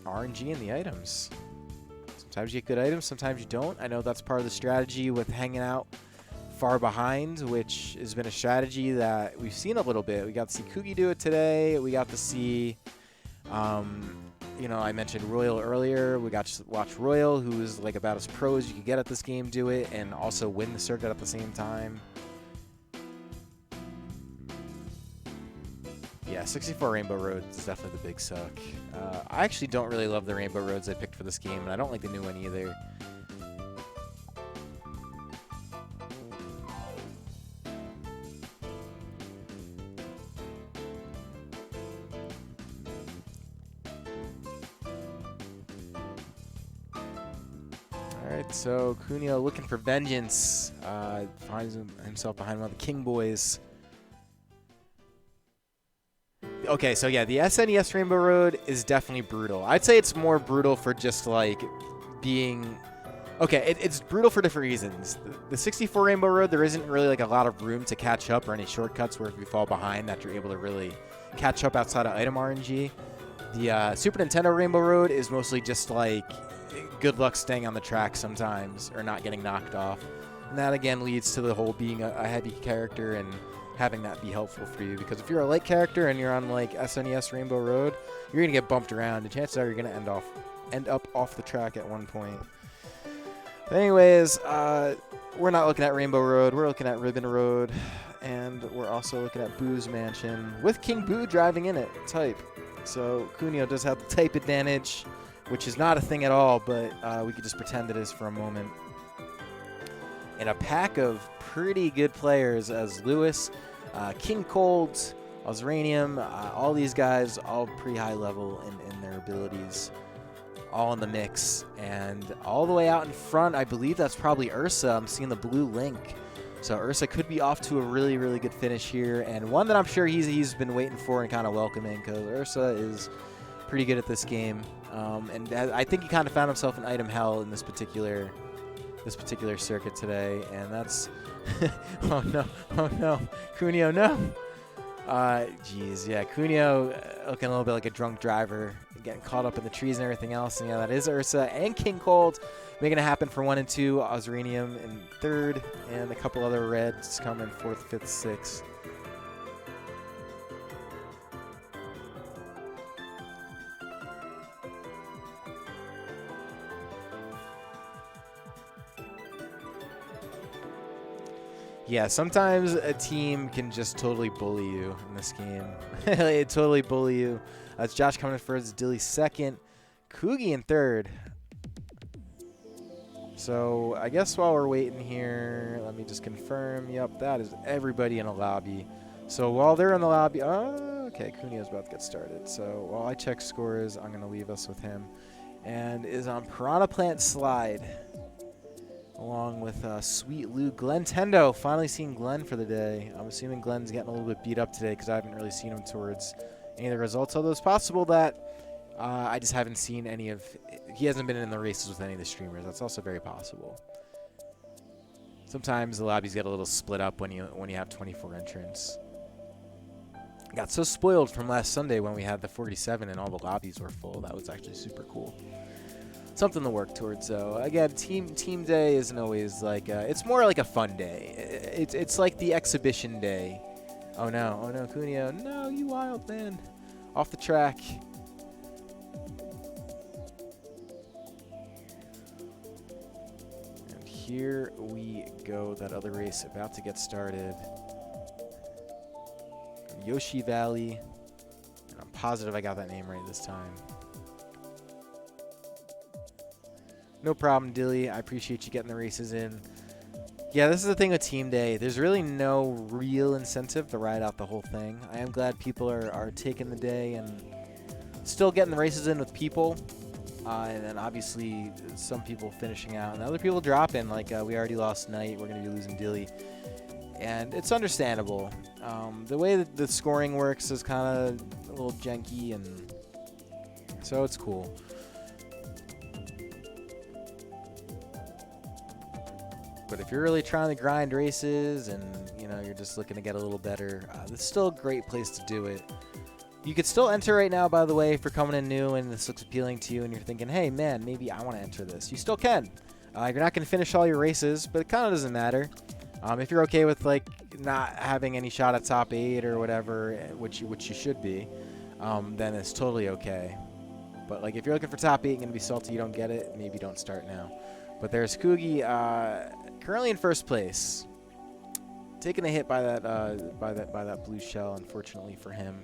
RNG in the items. Sometimes you get good items, sometimes you don't. I know that's part of the strategy with hanging out far behind, which has been a strategy that we've seen a little bit. We got to see Kugi do it today. We got to see, you know, I mentioned Royal earlier. We got to watch Royal, who is like about as pro as you could get at this game, do it, and also win the circuit at the same time. Yeah, 64 Rainbow Road is definitely the big suck. I actually don't really love the Rainbow Roads I picked for this game, and I don't like the new one either. Alright, so Kunio looking for vengeance. Finds himself behind one of the King Boys. Okay, so yeah, the SNES Rainbow Road is definitely brutal. I'd say it's more brutal for just like being... Okay, it's brutal for different reasons. The 64 Rainbow Road, there isn't really like a lot of room to catch up or any shortcuts where if you fall behind that you're able to really catch up outside of item RNG. The Super Nintendo Rainbow Road is mostly just like good luck staying on the track sometimes or not getting knocked off. And that again leads to the whole being a heavy character and having that be helpful for you, because if you're a light character and you're on like SNES Rainbow Road, you're gonna get bumped around, and chances are you're gonna end up off the track at one point. But anyways, we're not looking at Rainbow Road. We're looking at Ribbon Road. And we're also looking at Boo's Mansion with King Boo driving in it, type. So Cuneo does have the type advantage, which is not a thing at all, but we could just pretend it is for a moment. And a pack of pretty good players as Lewis, King Cold, Osranium, all these guys, all pretty high level in their abilities, all in the mix. And all the way out in front, I believe that's probably Ursa. I'm seeing the blue link. So Ursa could be off to a really, really good finish here, and one that I'm sure he's been waiting for and kind of welcoming, because Ursa is pretty good at this game. And I think he kind of found himself in item hell in this particular circuit today, and that's oh no, Cuneo, no. Geez, yeah, Cuneo looking a little bit like a drunk driver, getting caught up in the trees and everything else. And yeah, that is Ursa and King Cold making it happen for 1 and 2. Osranium in 3rd, and a couple other reds coming 4th, 5th, 6th. Yeah, sometimes a team can just totally bully you in this game. It totally bully you. That's Josh coming in 1st, Dilly 2nd, Kugi in 3rd. So I guess while we're waiting here, let me just confirm. Yep, that is everybody in a lobby. So while they're in the lobby, okay, Cuneo's about to get started. So while I check scores, I'm going to leave us with him. And is on Piranha Plant Slide, along with Sweet Lou. Glenn Tendo, finally seeing Glenn for the day. I'm assuming Glenn's getting a little bit beat up today because I haven't really seen him towards any of the results. Although it's possible that I just haven't seen any of... He hasn't been in the races with any of the streamers. That's also very possible. Sometimes the lobbies get a little split up when you have 24 entrants. Got so spoiled from last Sunday when we had the 47 and all the lobbies were full. That was actually super cool. Something to work towards, though. Again, team day isn't always like it's more like a fun day. It's like the exhibition day. Oh no, Cuneo, no, you wild man, off the track. And here we go. That other race about to get started. Yoshi Valley. And I'm positive I got that name right this time. No problem, Dilly. I appreciate you getting the races in. Yeah, this is the thing with Team Day. There's really no real incentive to ride out the whole thing. I am glad people are taking the day and still getting the races in with people. And then obviously some people finishing out and other people dropping. Like we already lost Knight. We're going to be losing Dilly. And it's understandable. The way that the scoring works is kind of a little janky, and so it's cool. But if you're really trying to grind races and you're just looking to get a little better, this is still a great place to do it. You could still enter right now, by the way, if you're coming in new and this looks appealing to you and you're thinking, hey man, maybe I want to enter this. You still can. You're not going to finish all your races, but it kind of doesn't matter. If you're okay with like not having any shot at top 8 or whatever, which you should be, then it's totally okay. But like if you're looking for top 8 and gonna be salty, you don't get it, maybe don't start now. But there's Kugi, currently in 1st place, taking a hit by that blue shell, unfortunately for him.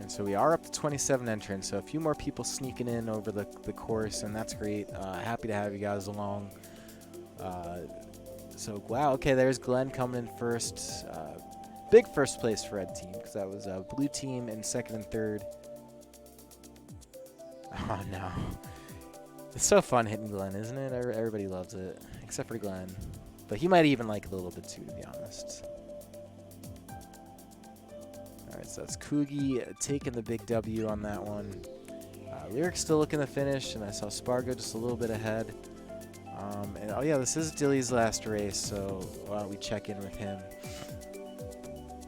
So we are up to 27 entrants, so a few more people sneaking in over the course, and that's great. Happy to have you guys along. So, wow, okay, there's Glenn coming in 1st. Big 1st place for Red Team, because that was Blue Team in 2nd and 3rd. Oh, no. It's so fun hitting Glenn, isn't it? Everybody loves it, except for Glenn. But he might even like it a little bit too, to be honest. Alright, so that's Kugi taking the big W on that one. Lyric's still looking to finish, and I saw Spargo just a little bit ahead. And oh yeah, this is Dilly's last race, so why don't we check in with him?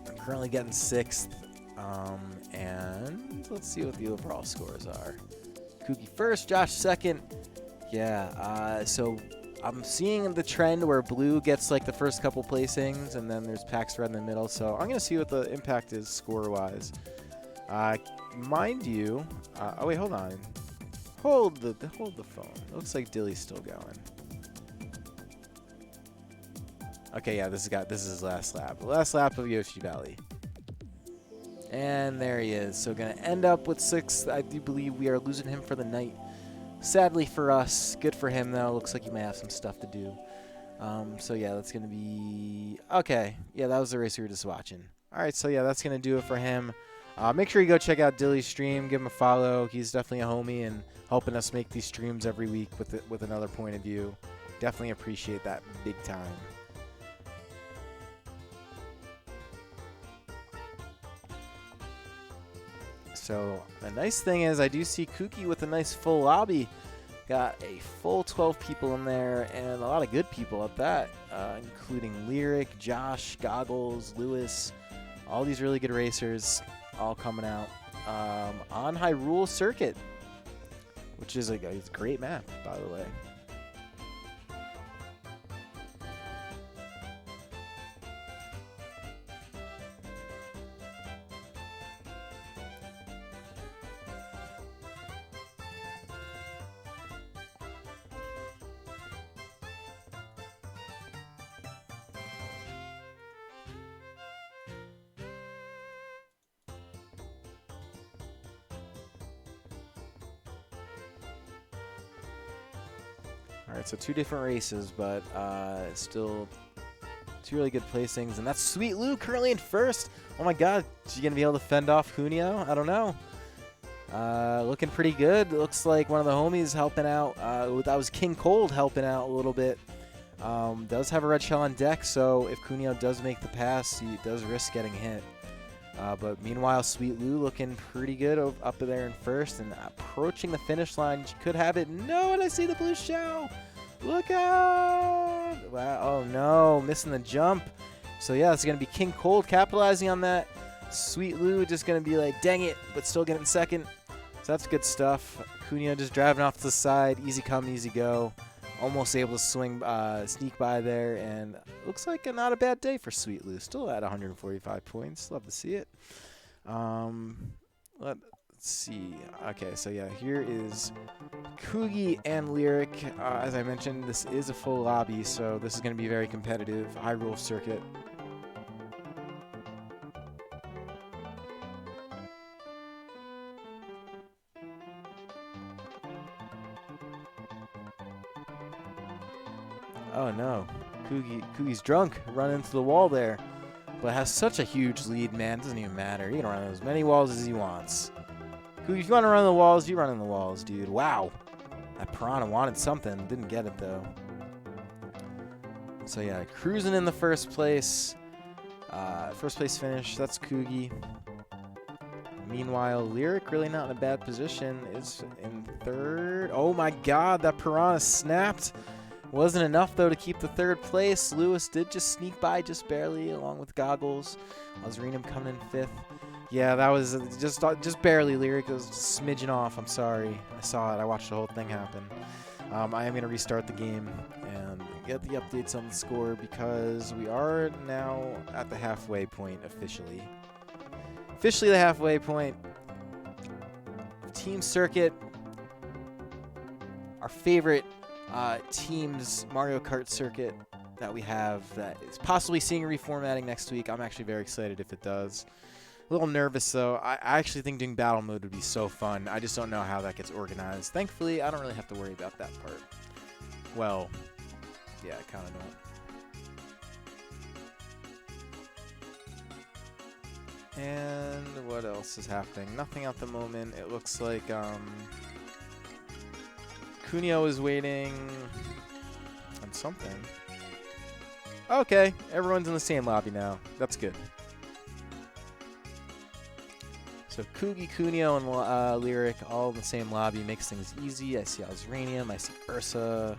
I'm currently getting 6th, and let's see what the overall scores are. Kooky first, Josh second. Yeah, so I'm seeing the trend where blue gets like the first couple placings, and then there's Pax Red in the middle. So I'm gonna see what the impact is score-wise. Mind you, oh wait, hold on. Hold the phone. It looks like Dilly's still going. Okay, yeah, this is his last lap. The last lap of Yoshi Valley. And there he is. So gonna end up with 6th. I do believe we are losing him for the night. Sadly for us. Good for him though. Looks like he might have some stuff to do. So yeah, that's gonna be okay. Yeah, that was the race we were just watching. All right, so yeah, that's gonna do it for him. Make sure you go check out Dilly's stream. Give him a follow. He's definitely a homie and helping us make these streams every week with another point of view. Definitely appreciate that big time. So the nice thing is I do see Kooky with a nice full lobby. Got a full 12 people in there and a lot of good people at that, including Lyric, Josh, Goggles, Lewis, all these really good racers all coming out on Hyrule Circuit, which is it's a great map, by the way. Alright, so 2 different races, but still 2 really good placings. And that's Sweet Lou currently in first. Oh my god, is she going to be able to fend off Cuneo? I don't know. Looking pretty good. Looks like one of the homies helping out. That was King Cold helping out a little bit. Does have a red shell on deck, so if Cuneo does make the pass, he does risk getting hit. But meanwhile, Sweet Lou looking pretty good up there in first and approaching the finish line. She could have it. No, and I see the blue shell. Look out! Wow, oh no, missing the jump. So yeah, it's going to be King Cold capitalizing on that. Sweet Lou just going to be like, dang it, but still getting second. So that's good stuff. Cuneo just driving off to the side. Easy come, easy go. Almost able to sneak by there, and looks like not a bad day for Sweet Lou. Still at 145 points. Love to see it. Let's see. Okay, so yeah, here is Koogy and Lyric. As I mentioned, this is a full lobby, so this is going to be very competitive. Hyrule Circuit. Oh no, Koogy's drunk, running into the wall there, but has such a huge lead, man. It doesn't even matter. He can run as many walls as he wants. Koogy, if you want to run the walls, you run in the walls, dude. Wow, that Piranha wanted something, didn't get it though. So yeah, cruising in the first place finish. That's Koogy. Meanwhile, Lyric really not in a bad position. Is in third. Oh my God, that Piranha snapped. Wasn't enough, though, to keep the 3rd place. Lewis did just sneak by just barely, along with Goggles. Ozrenum coming in 5th. Yeah, that was just barely. Lyric was just smidgen off. I'm sorry. I saw it. I watched the whole thing happen. I am going to restart the game and get the updates on the score because we are now at the halfway point officially. Officially the halfway point. Team Circuit. Our favorite team's Mario Kart circuit that we have that is possibly seeing reformatting next week. I'm actually very excited if it does. A little nervous though. I actually think doing battle mode would be so fun. I just don't know how that gets organized. Thankfully, I don't really have to worry about that part. Well, yeah, I kind of don't. And what else is happening? Nothing at the moment. It looks like Cuneo is waiting on something. Okay, everyone's in the same lobby now. That's good. So Kugi, Kunio, and Lyric all in the same lobby makes things easy. I see Ozranium. I see Ursa.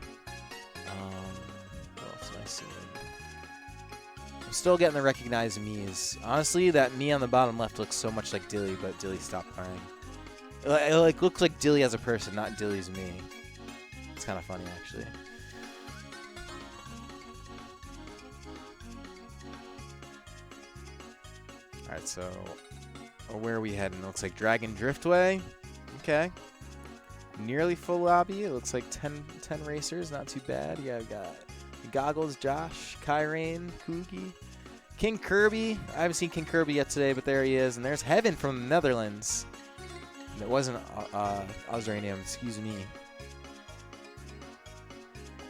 What else am I seeing? I'm still getting the recognized Miis. Honestly, that Mii on the bottom left looks so much like Dilly, but Dilly stopped playing. It like looks like Dilly as a person, not Dilly's Mii. It's kind of funny, actually. All right, so where are we heading? It looks like Dragon Driftway. Okay. Nearly full lobby. It looks like 10 racers. Not too bad. Yeah, I've got Goggles, Josh, Kyrain, Kugi, King Kirby. I haven't seen King Kirby yet today, but there he is. And there's Heaven from the Netherlands. And it wasn't Ozranium. Excuse me.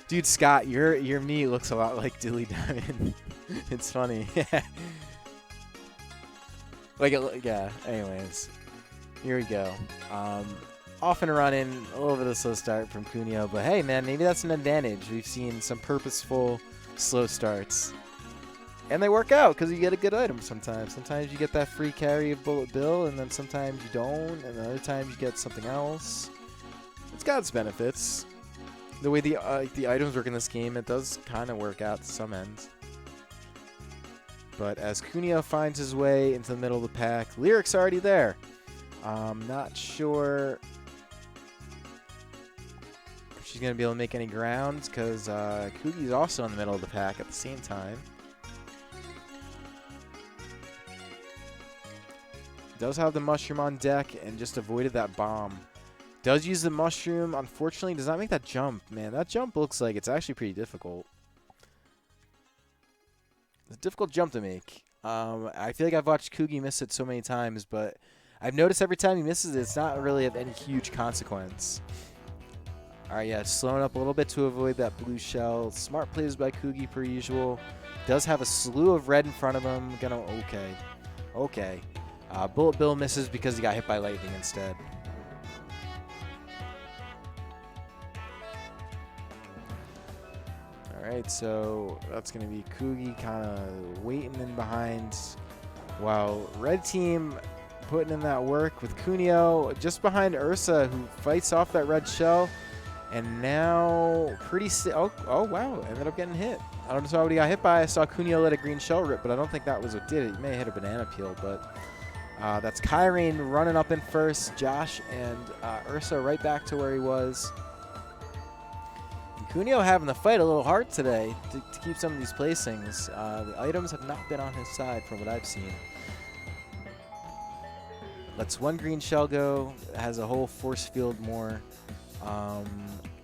Dude, Scott, your Mii looks a lot like Dilly Diamond. It's funny. Yeah, anyways. Here we go. Off and running. A little bit of a slow start from Kunio. But hey, man, maybe that's an advantage. We've seen some purposeful slow starts. And they work out because you get a good item sometimes. Sometimes you get that free carry of Bullet Bill, and then sometimes you don't. And other times you get something else. It's got its benefits. The way the items work in this game, it does kind of work out to some ends. But as Kunio finds his way into the middle of the pack, Lyric's already there. Not sure if she's going to be able to make any ground because Kugi's also in the middle of the pack at the same time. Does have the mushroom on deck and just avoided that bomb. Does use the mushroom. Unfortunately, does not make that jump. Man, that jump looks like it's actually pretty difficult. It's a difficult jump to make. I feel like I've watched Kugi miss it so many times, but I've noticed every time he misses it, it's not really of any huge consequence. All right, yeah, slowing up a little bit to avoid that blue shell. Smart plays by Kugi per usual. Does have a slew of red in front of him. Okay. Bullet Bill misses because he got hit by lightning instead. Alright, so that's going to be Kugi kind of waiting in behind while Red Team putting in that work with Kunio just behind Ursa, who fights off that red shell. And now oh wow, ended up getting hit. I don't know what he got hit by. I saw Kunio let a green shell rip, but I don't think that was what did it. He may have hit a banana peel, but that's Kyrain running up in first. Josh and Ursa right back to where he was. Kunio having the fight a little hard today to keep some of these placings. The items have not been on his side from what I've seen. Lets one green shell go, has a whole force field more.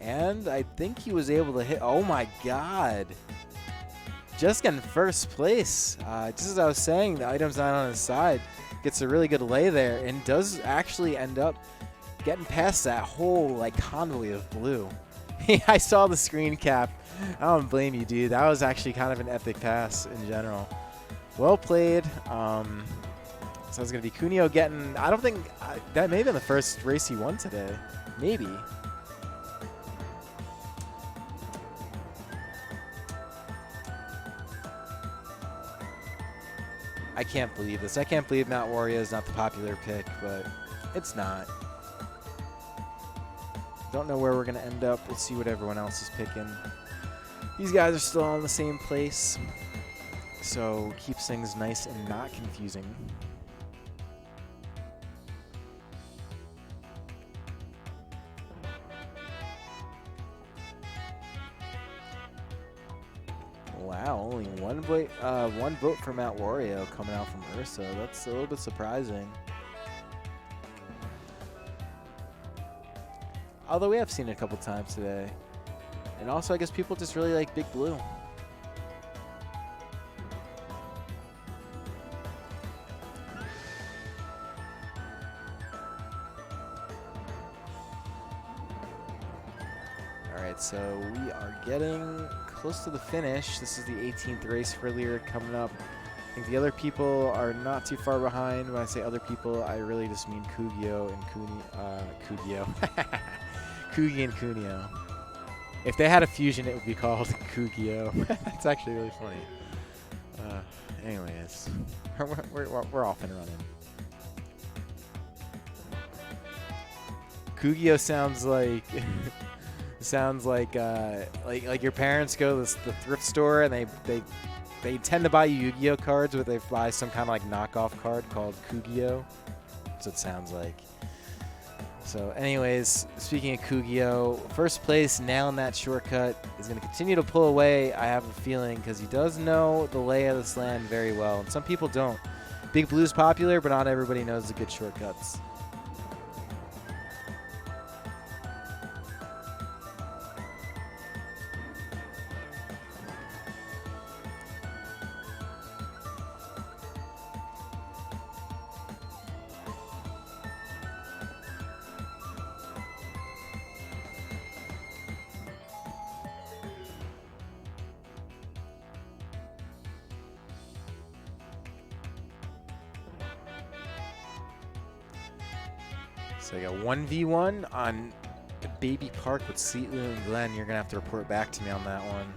And I think he was able to hit, oh my god. Just getting first place. Just as I was saying, the item's not on his side. Gets a really good lay there and does actually end up getting past that whole like convoy of blue. I saw the screen cap. I don't blame you, dude. That was actually kind of an epic pass in general. Well played. So it's going to be Kunio getting... I don't think... that may have been the first race he won today. Maybe. I can't believe this. I can't believe Mount Wario is not the popular pick, but it's not. Don't know where we're going to end up. We'll see what everyone else is picking. These guys are still all in the same place, so keeps things nice and not confusing. Wow, only one vote for Mount Wario coming out from Ursa. That's a little bit surprising. Although we have seen it a couple times today. And also, I guess people just really like Big Blue. Alright, so we are getting close to the finish. This is the 18th race for Lyric coming up. I think the other people are not too far behind. When I say other people, I really just mean Kugio and Kugi and Kunio. If they had a fusion, it would be called Kugio. It's actually really funny. Anyways, we're off and running. Kugyo sounds like sounds like your parents go to the thrift store and they tend to buy you Yu-Gi-Oh cards, but they buy some kind of like knockoff card called Kugyo. That's what it sounds like. So anyways, speaking of Kugyo, first place, nailing that shortcut, is going to continue to pull away, I have a feeling, because he does know the lay of this land very well, and some people don't. Big Blue's popular, but not everybody knows the good shortcuts. So I got 1v1 on Baby Park with Sweet Lou and Glenn. You're going to have to report back to me on that one.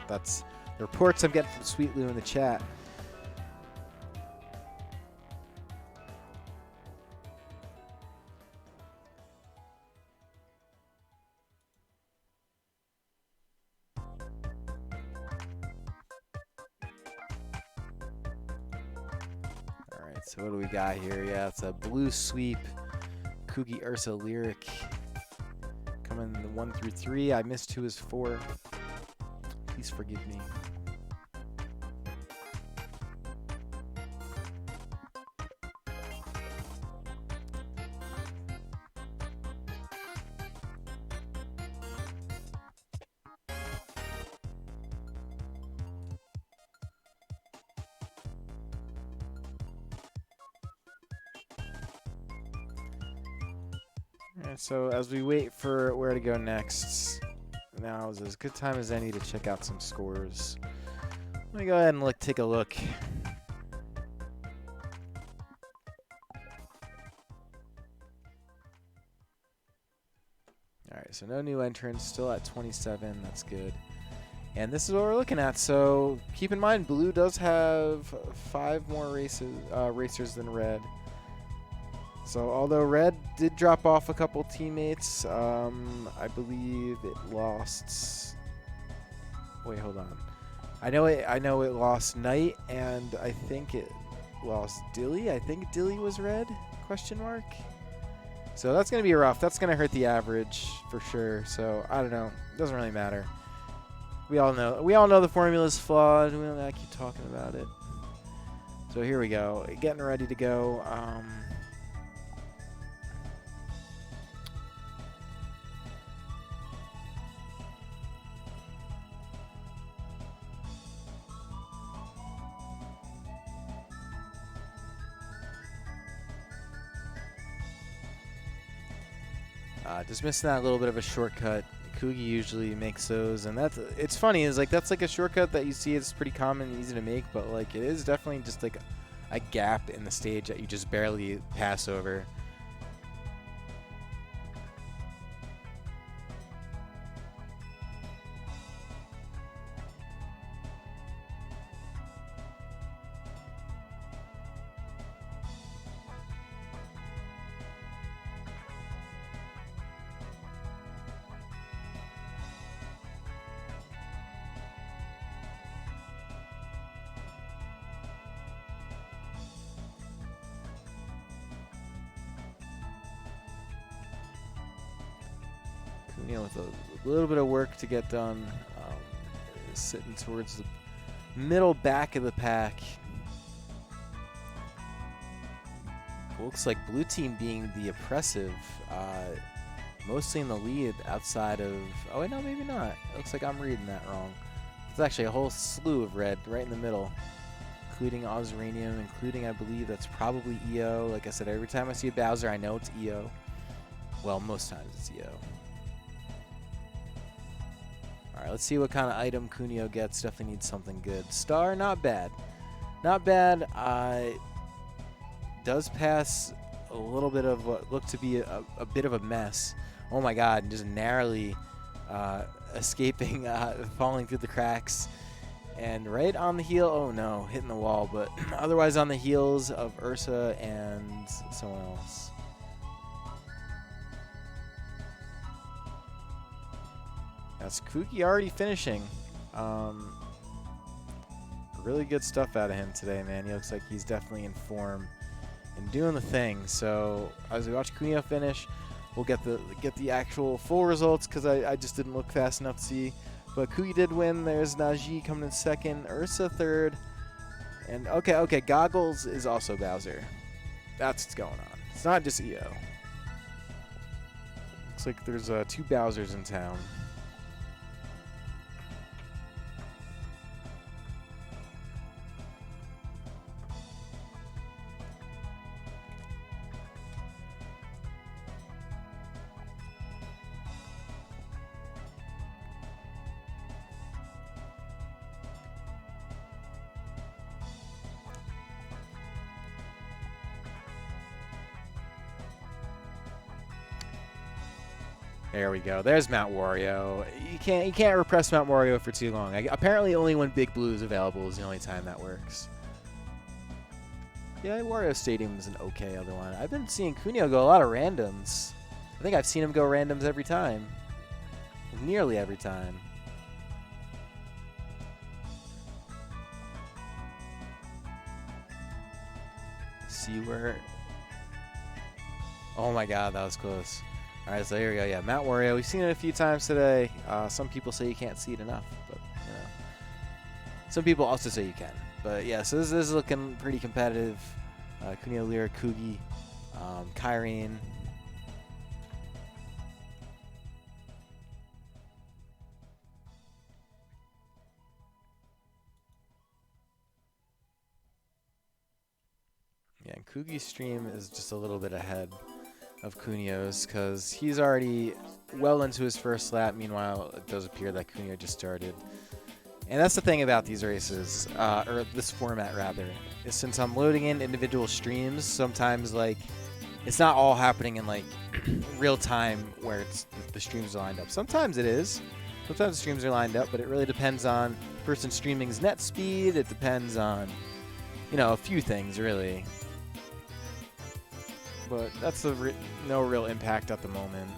That's the reports I'm getting from Sweet Lou in the chat. All right, so what do we got here? Yeah, it's a blue sweep. Kugi Ursa Lyric coming 1 through 3. I missed 2 as 4. Please forgive me. And so as we wait for where to go next, now is as good time as any to check out some scores. Let me go ahead and take a look. All right, so no new entrants, still at 27. That's good. And this is what we're looking at. So keep in mind, Blue does have 5 more racers than Red. So although Red did drop off a couple teammates, I believe it lost. Wait, hold on. I know it lost Knight, and I think it lost Dilly. I think Dilly was Red? Question mark. So that's gonna be rough. That's gonna hurt the average for sure. So I don't know. It doesn't really matter. We all know the formula is flawed. We don't gotta keep talking about it. So here we go. Getting ready to go. Just missing that little bit of a shortcut. Kugi usually makes those, and it's funny. Is that's like a shortcut that you see. It's pretty common, and easy to make, but it is definitely just a gap in the stage that you just barely pass over. With a little bit of work to get done, sitting towards the middle back of the pack. Looks like Blue Team being the oppressive, mostly in the lead outside of, oh wait, no, maybe not. It looks like I'm reading that wrong. It's actually a whole slew of Red right in the middle, including Ozranium, including, I believe that's probably EO. Like I said, every time I see a Bowser, I know it's EO. Well, most times it's EO. Alright, let's see what kind of item Kunio gets. Definitely needs something good. Star, not bad. Not bad. Does pass a little bit of what looked to be a bit of a mess. Oh my god, and just narrowly escaping, falling through the cracks. And right on the heel, oh no, hitting the wall, but otherwise on the heels of Ursa and someone else. That's Kugi already finishing. Really good stuff out of him today, man. He looks like he's definitely in form and doing the thing. So as we watch Kunio finish, we'll get the actual full results because I just didn't look fast enough to see. But Kugi did win. There's Najee coming in second, Ursa third, and okay, Goggles is also Bowser. That's what's going on. It's not just EO. Looks like there's 2 Bowsers in town. There we go. There's Mount Wario. You can't repress Mount Wario for too long. Apparently, only when Big Blue is available is the only time that works. Yeah, Wario Stadium is an okay other one. I've been seeing Kunio go a lot of randoms. I think I've seen him go randoms every time. Nearly every time. See where... Oh my god, that was close. Alright, so here we go. Yeah, Mount Wario. We've seen it a few times today. Some people say you can't see it enough, but you know. Some people also say you can. But yeah, so this is looking pretty competitive. Kunio, Lyra, Kugi, Kyrene. Yeah, and Kugi's stream is just a little bit ahead of Kunio's because he's already well into his first lap. Meanwhile, it does appear that Kunio just started. And that's the thing about these races, or this format rather, is since I'm loading in individual streams, sometimes like it's not all happening in like real time where the streams are lined up. Sometimes it is. Sometimes the streams are lined up, but it really depends on the person streaming's net speed. It depends on, you know, a few things really. But that's no real impact at the moment.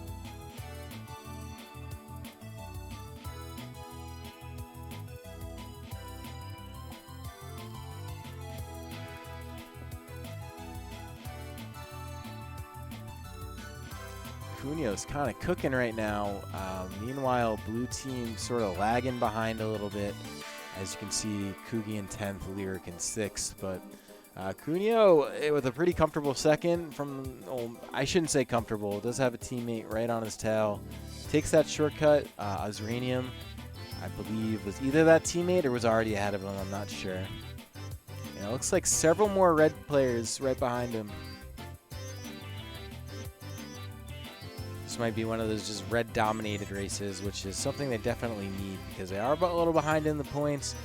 Kunio's kind of cooking right now. Meanwhile, blue team sort of lagging behind a little bit. As you can see, Kugi in 10th, Lyric in 6th, but Kunio with a pretty comfortable second from, I shouldn't say comfortable, does have a teammate right on his tail. Takes that shortcut. Azranium, I believe, was either that teammate or was already ahead of him. I'm not sure. Yeah, it looks like several more red players right behind him. This might be one of those just red-dominated races, which is something they definitely need because they are a little behind in the points.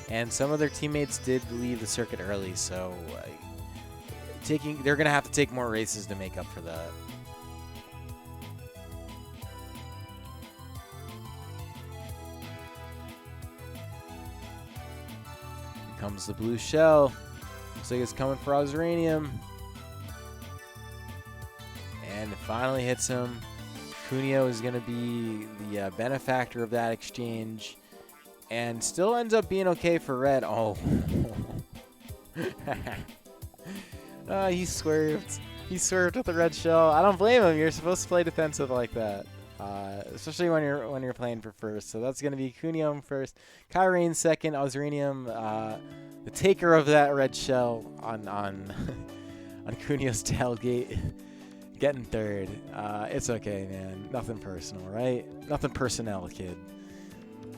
And some of their teammates did leave the circuit early, so they're going to have to take more races to make up for that. Here comes the blue shell. Looks like it's coming for Ozranium. And it finally hits him. Kunio is going to be the benefactor of that exchange. And still ends up being okay for red. Oh. He swerved. He swerved with the red shell. I don't blame him. You're supposed to play defensive like that. Especially when you're playing for first. So that's going to be Kunio first. Kyrene second. Ozranium, the taker of that red shell on on Kunio's tailgate. Getting third. It's okay, man. Nothing personal, right? Nothing personnel, kid.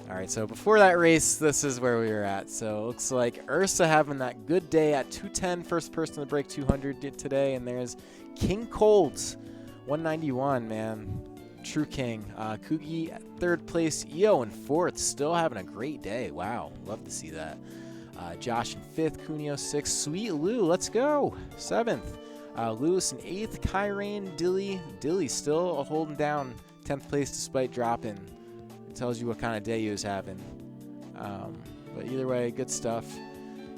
All right, so before that race, this is where we were at. So it looks like Ursa having that good day at 210, first person to break 200 today. And there's King Colds, 191, man. True king. Kugi at third place. EO in fourth, still having a great day. Wow, love to see that. Josh in fifth, Kunio sixth. Sweet Lou, let's go. Seventh. Lewis in eighth. Kyrene, Dilly still holding down 10th place despite dropping. Tells you what kind of day he was having. But either way, good stuff.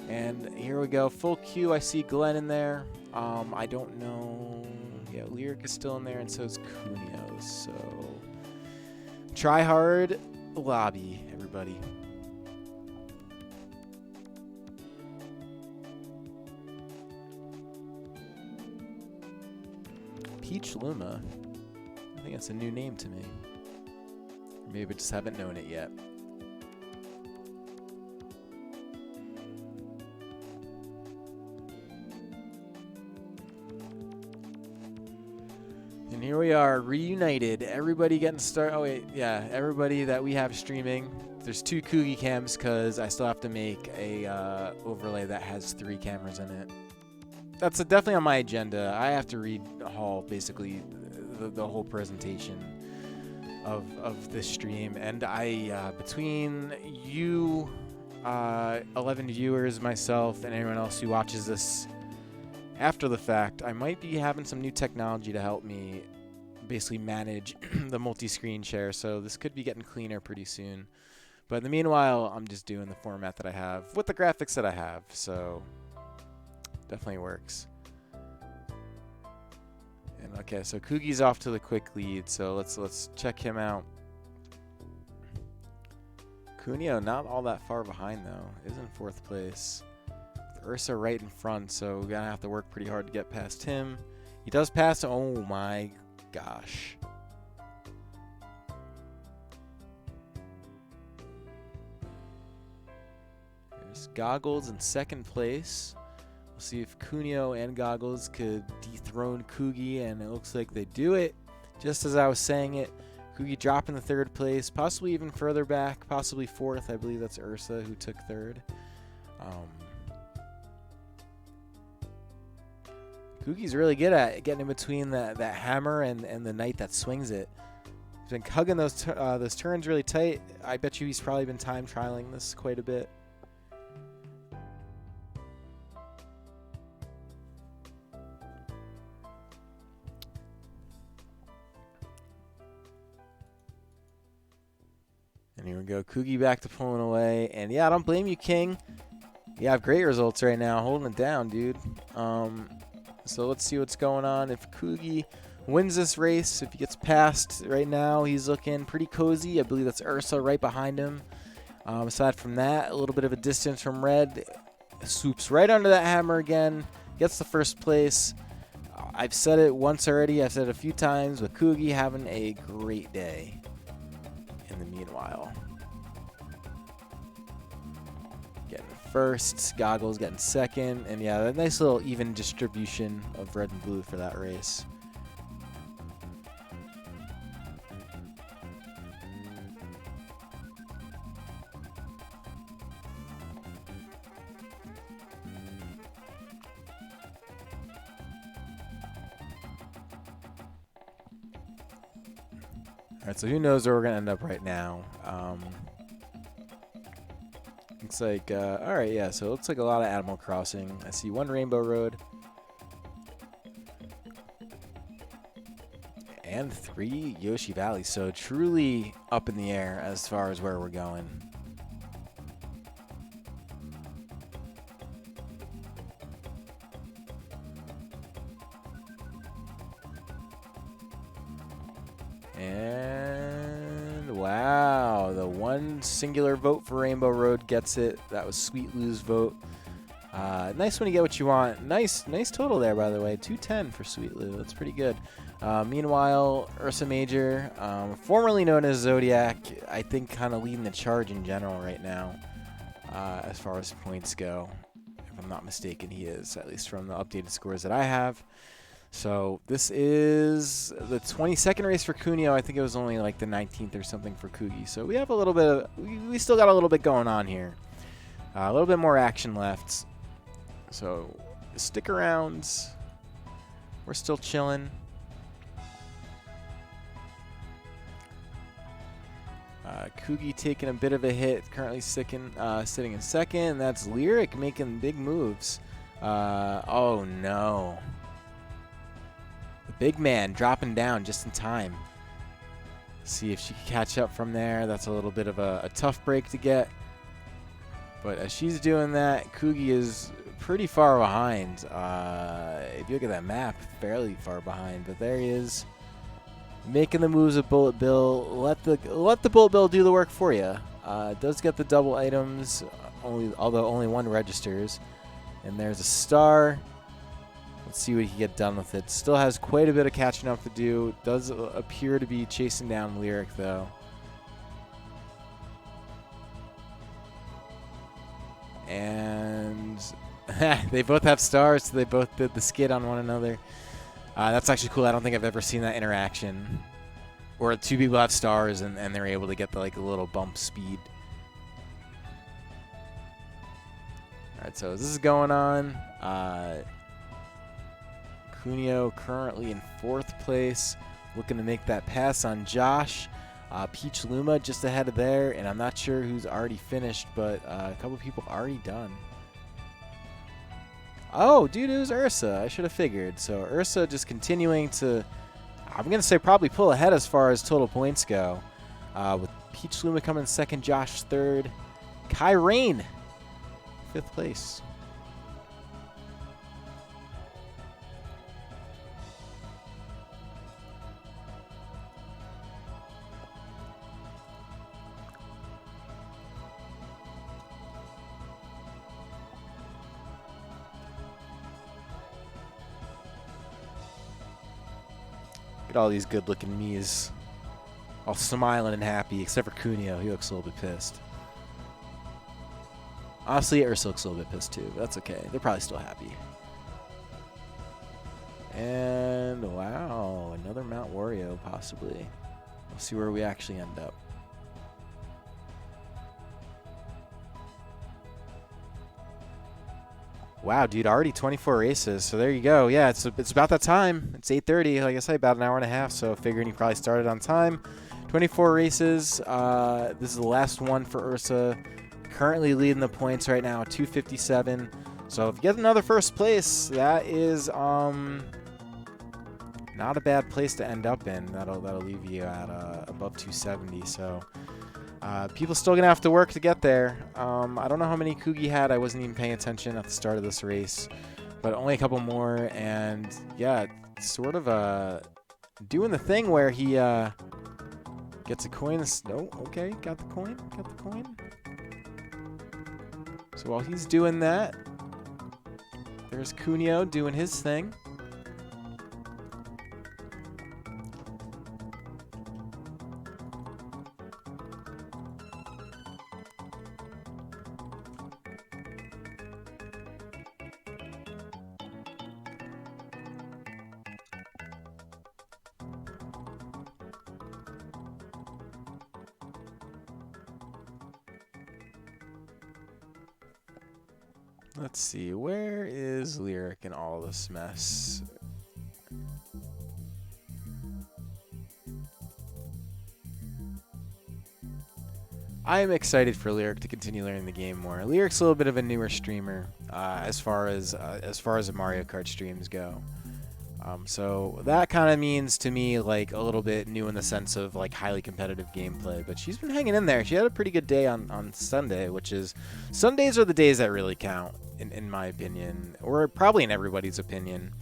And here we go. Full queue. I see Glenn in there. I don't know. Yeah, Lyric is still in there, and so is Kunio. So try hard lobby, everybody. Peach Luma. I think that's a new name to me. Or maybe I just haven't known it yet. And here we are, reunited. Everybody getting started. Oh, wait. Yeah, everybody that we have streaming. There's 2 Kugi cams because I still have to make a overlay that has 3 cameras in it. That's definitely on my agenda. I have to read all, basically, the whole presentation of this stream. And I, between you, 11 viewers, myself, and anyone else who watches this after the fact, I might be having some new technology to help me basically manage the multi-screen share, so this could be getting cleaner pretty soon. But in the meanwhile, I'm just doing the format that I have with the graphics that I have, so definitely works. And okay, so Kugi's off to the quick lead, so let's check him out. Cuneo not all that far behind though, is in 4th place. Ursa right in front, so we're gonna have to work pretty hard to get past him. He does pass. Oh my gosh. There's Goggles in 2nd place. We'll see if Cuneo and Goggles could dethrone Kugi, and it looks like they do it. Just as I was saying it, Kugi dropping the 3rd place, possibly even further back, possibly 4th. I believe that's Ursa who took 3rd. Kugi's really good at getting in between that hammer and the knight that swings it. He's been hugging those turns really tight. I bet you he's probably been time trialing this quite a bit. And here we go. Kugi back to pulling away. And yeah, I don't blame you, King. You have great results right now, holding it down, dude. So let's see what's going on. If Kugi wins this race, if he gets past right now, he's looking pretty cozy. I believe that's Ursa right behind him. Aside from that, a little bit of a distance from Red. Swoops right under that hammer again. Gets the 1st place. I've said it once already. I've said it a few times, but Kugi having a great day in the meanwhile. Getting 1st, Goggles getting 2nd, and yeah, a nice little even distribution of red and blue for that race. All right, so who knows where we're gonna end up right now? Looks like, all right, yeah, so it looks like a lot of Animal Crossing. I see 1 Rainbow Road. And 3 Yoshi Valley, so truly up in the air as far as where we're going. And wow, the 1 singular vote for Rainbow Road gets it. That was Sweet Lou's vote. Nice when you get what you want. Nice total there, by the way. 210 for Sweet Lou. That's pretty good. Meanwhile, Ursa Major, formerly known as Zodiac, I think kind of leading the charge in general right now as far as points go. If I'm not mistaken, he is, at least from the updated scores that I have. So this is the 22nd race for Cuneo. I think it was only like the 19th or something for Kugi. So we have a little bit of, we still got a little bit going on here. A little bit more action left. So stick around. We're still chilling. Kugi taking a bit of a hit, currently sitting in 2nd. That's Lyric making big moves. Oh no. The big man dropping down just in time. See if she can catch up from there. That's a little bit of a tough break to get. But as she's doing that, Kugi is pretty far behind. If you look at that map, fairly far behind. But there he is. Making the moves of Bullet Bill. Let the Bullet Bill do the work for you. Does get the double items, although only one registers. And there's a star. Let's see what he can get done with it. Still has quite a bit of catching up to do. Does appear to be chasing down Lyric, though. And they both have stars, so they both did the skid on one another. That's actually cool. I don't think I've ever seen that interaction. Or two people have stars and they're able to get the, like a little bump speed. Alright, so this is going on. Cuneo currently in 4th place. Looking to make that pass on Josh. Peach Luma just ahead of there. And I'm not sure who's already finished, but a couple people have already done. Oh, dude, it was Ursa. I should have figured. So Ursa just continuing to, I'm going to say probably pull ahead as far as total points go. With Peach Luma coming 2nd, Josh 3rd. Kai Rain, 5th place. Look at all these good-looking Miis, all smiling and happy, except for Cuneo. He looks a little bit pissed. Honestly, Ursa looks a little bit pissed too, but that's okay. They're probably still happy. And wow, another Mount Wario possibly. We'll see where we actually end up. Wow, dude, already 24 races. So there you go. Yeah, it's about that time. It's 8:30. Like I said, about an hour and a half. So figuring he probably started on time. 24 races. This is the last one for Ursa. Currently leading the points right now, 257. So if you get another 1st place, that is not a bad place to end up in. That'll leave you at above 270. So. People still going to have to work to get there. I don't know how many Kugi had. I wasn't even paying attention at the start of this race. But only a couple more. And, yeah, sort of doing the thing where he gets a coin. No, okay, got the coin. Got the coin. So while he's doing that, there's Cuneo doing his thing. Let's see, where is Lyric in all this mess? I am excited for Lyric to continue learning the game more. Lyric's a little bit of a newer streamer as far as the Mario Kart streams go. So that kind of means to me like a little bit new in the sense of like highly competitive gameplay. But she's been hanging in there. She had a pretty good day on Sunday, which is Sundays are the days that really count in my opinion, or probably in everybody's opinion.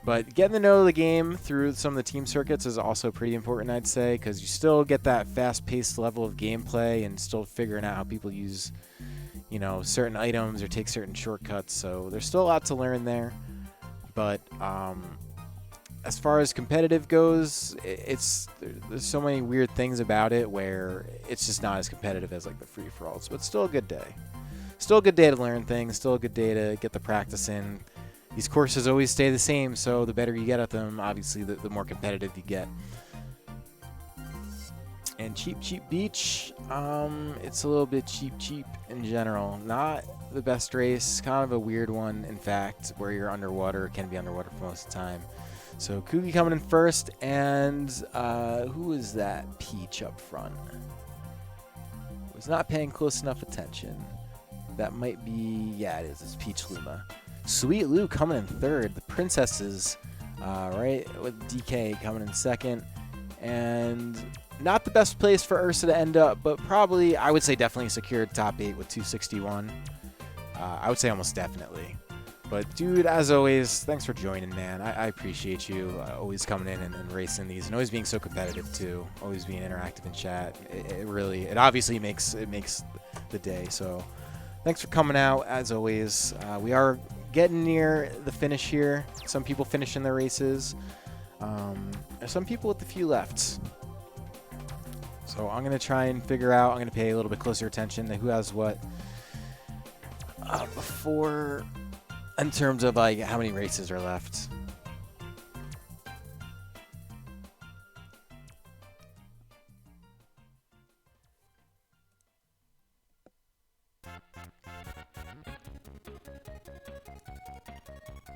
But getting to know the game through some of the team circuits is also pretty important, I'd say, because you still get that fast-paced level of gameplay and still figuring out how people use, you know, certain items or take certain shortcuts. So there's still a lot to learn there. But as far as competitive goes, there's so many weird things about it where it's just not as competitive as like the free-for-alls. But still a good day. Still a good day to learn things. Still a good day to get the practice in. These courses always stay the same, so the better you get at them, obviously, the more competitive you get. And Cheap Cheap Beach, it's a little bit cheap in general. Not the best race, kind of a weird one, in fact, where you're underwater, can be underwater for most of the time. So Kugi coming in first, and who is that Peach up front? Was not paying close enough attention. That might be, yeah, it is. It's Peach Luma. Sweet Lou coming in third. The Princesses, right, with DK coming in second. And not the best place for Ursa to end up, but probably, I would say definitely secured top 8 with 261. I would say almost definitely. But, dude, as always, thanks for joining, man. I appreciate you always coming in and racing these, and always being so competitive, too. Always being interactive in chat. It obviously makes the day. So, thanks for coming out, as always. We are getting near the finish here. Some people finishing their races. There's some people with a few left. So, I'm going to try and figure out, I'm going to pay a little bit closer attention to who has what before... in terms of like how many races are left.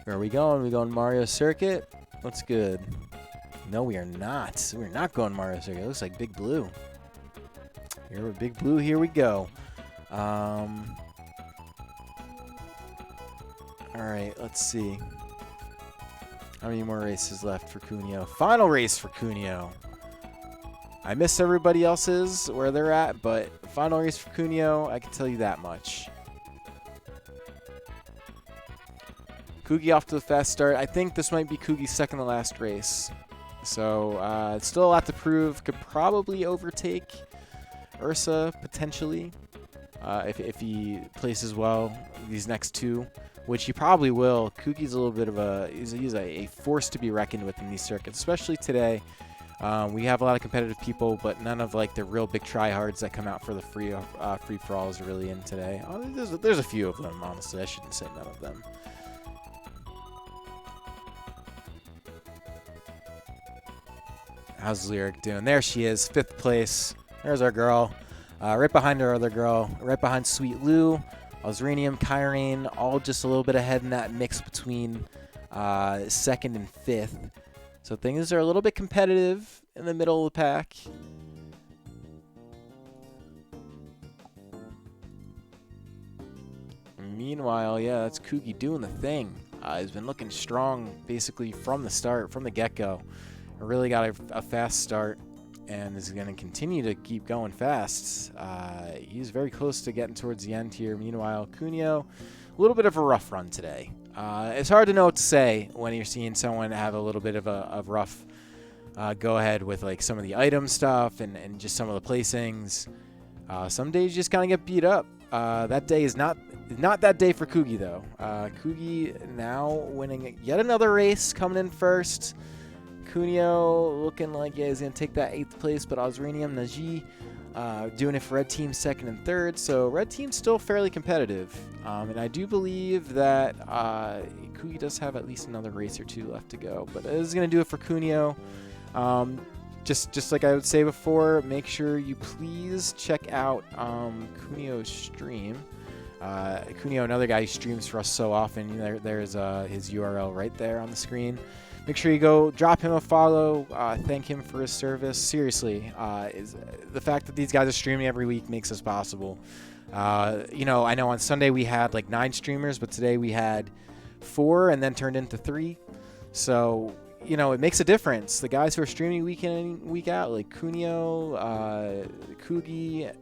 Where are we going? We going Mario Circuit? What's good? No, we are not. We're not going Mario Circuit. It looks like Big Blue. Here we're Big Blue. Here we go. Alright, let's see. How many more races left for Cuneo? Final race for Cuneo. I miss everybody else's, where they're at, but final race for Cuneo, I can tell you that much. Kugi off to the fast start. I think this might be Kugi's second to last race. So, still a lot to prove. Could probably overtake Ursa, potentially, if he places well these next two. Which he probably will. Kugi's a little bit of he's a force to be reckoned with in these circuits, especially today. We have a lot of competitive people, but none of like the real big tryhards that come out for the free for alls are really in today. Oh, there's a few of them, honestly. I shouldn't say none of them. How's Lyric doing? There she is, 5th place. There's our girl. Right behind our other girl. Right behind Sweet Lou. Osranium, Kyrene, all just a little bit ahead in that mix between 2nd and 5th. So things are a little bit competitive in the middle of the pack. Meanwhile, yeah, that's Kugi doing the thing. He's been looking strong basically from the start, from the get-go. Really got a fast start and is going to continue to keep going fast. He's very close to getting towards the end here. Meanwhile, Cuneo, a little bit of a rough run today. It's hard to know what to say when you're seeing someone have a little bit of a rough go-ahead with like some of the item stuff and just some of the placings. Some days you just kind of get beat up. That day is not that day for Kugi, though. Kugi now winning yet another race, coming in first. Cuneo looking like he's going to take that 8th place, but Osranium, Najee doing it for Red Team 2nd and 3rd. So Red Team's still fairly competitive. And I do believe that Kugi does have at least another race or two left to go. But this is going to do it for Cuneo. Just like I would say before, make sure you please check out Cuneo's stream. Cuneo, another guy who streams for us so often. There's his URL right there on the screen. Make sure you go drop him a follow, thank him for his service. Seriously, the fact that these guys are streaming every week makes this possible. I know on Sunday we had like 9 streamers, but today we had 4 and then turned into 3. So, it makes a difference. The guys who are streaming week in and week out, like Cuneo, Kugi,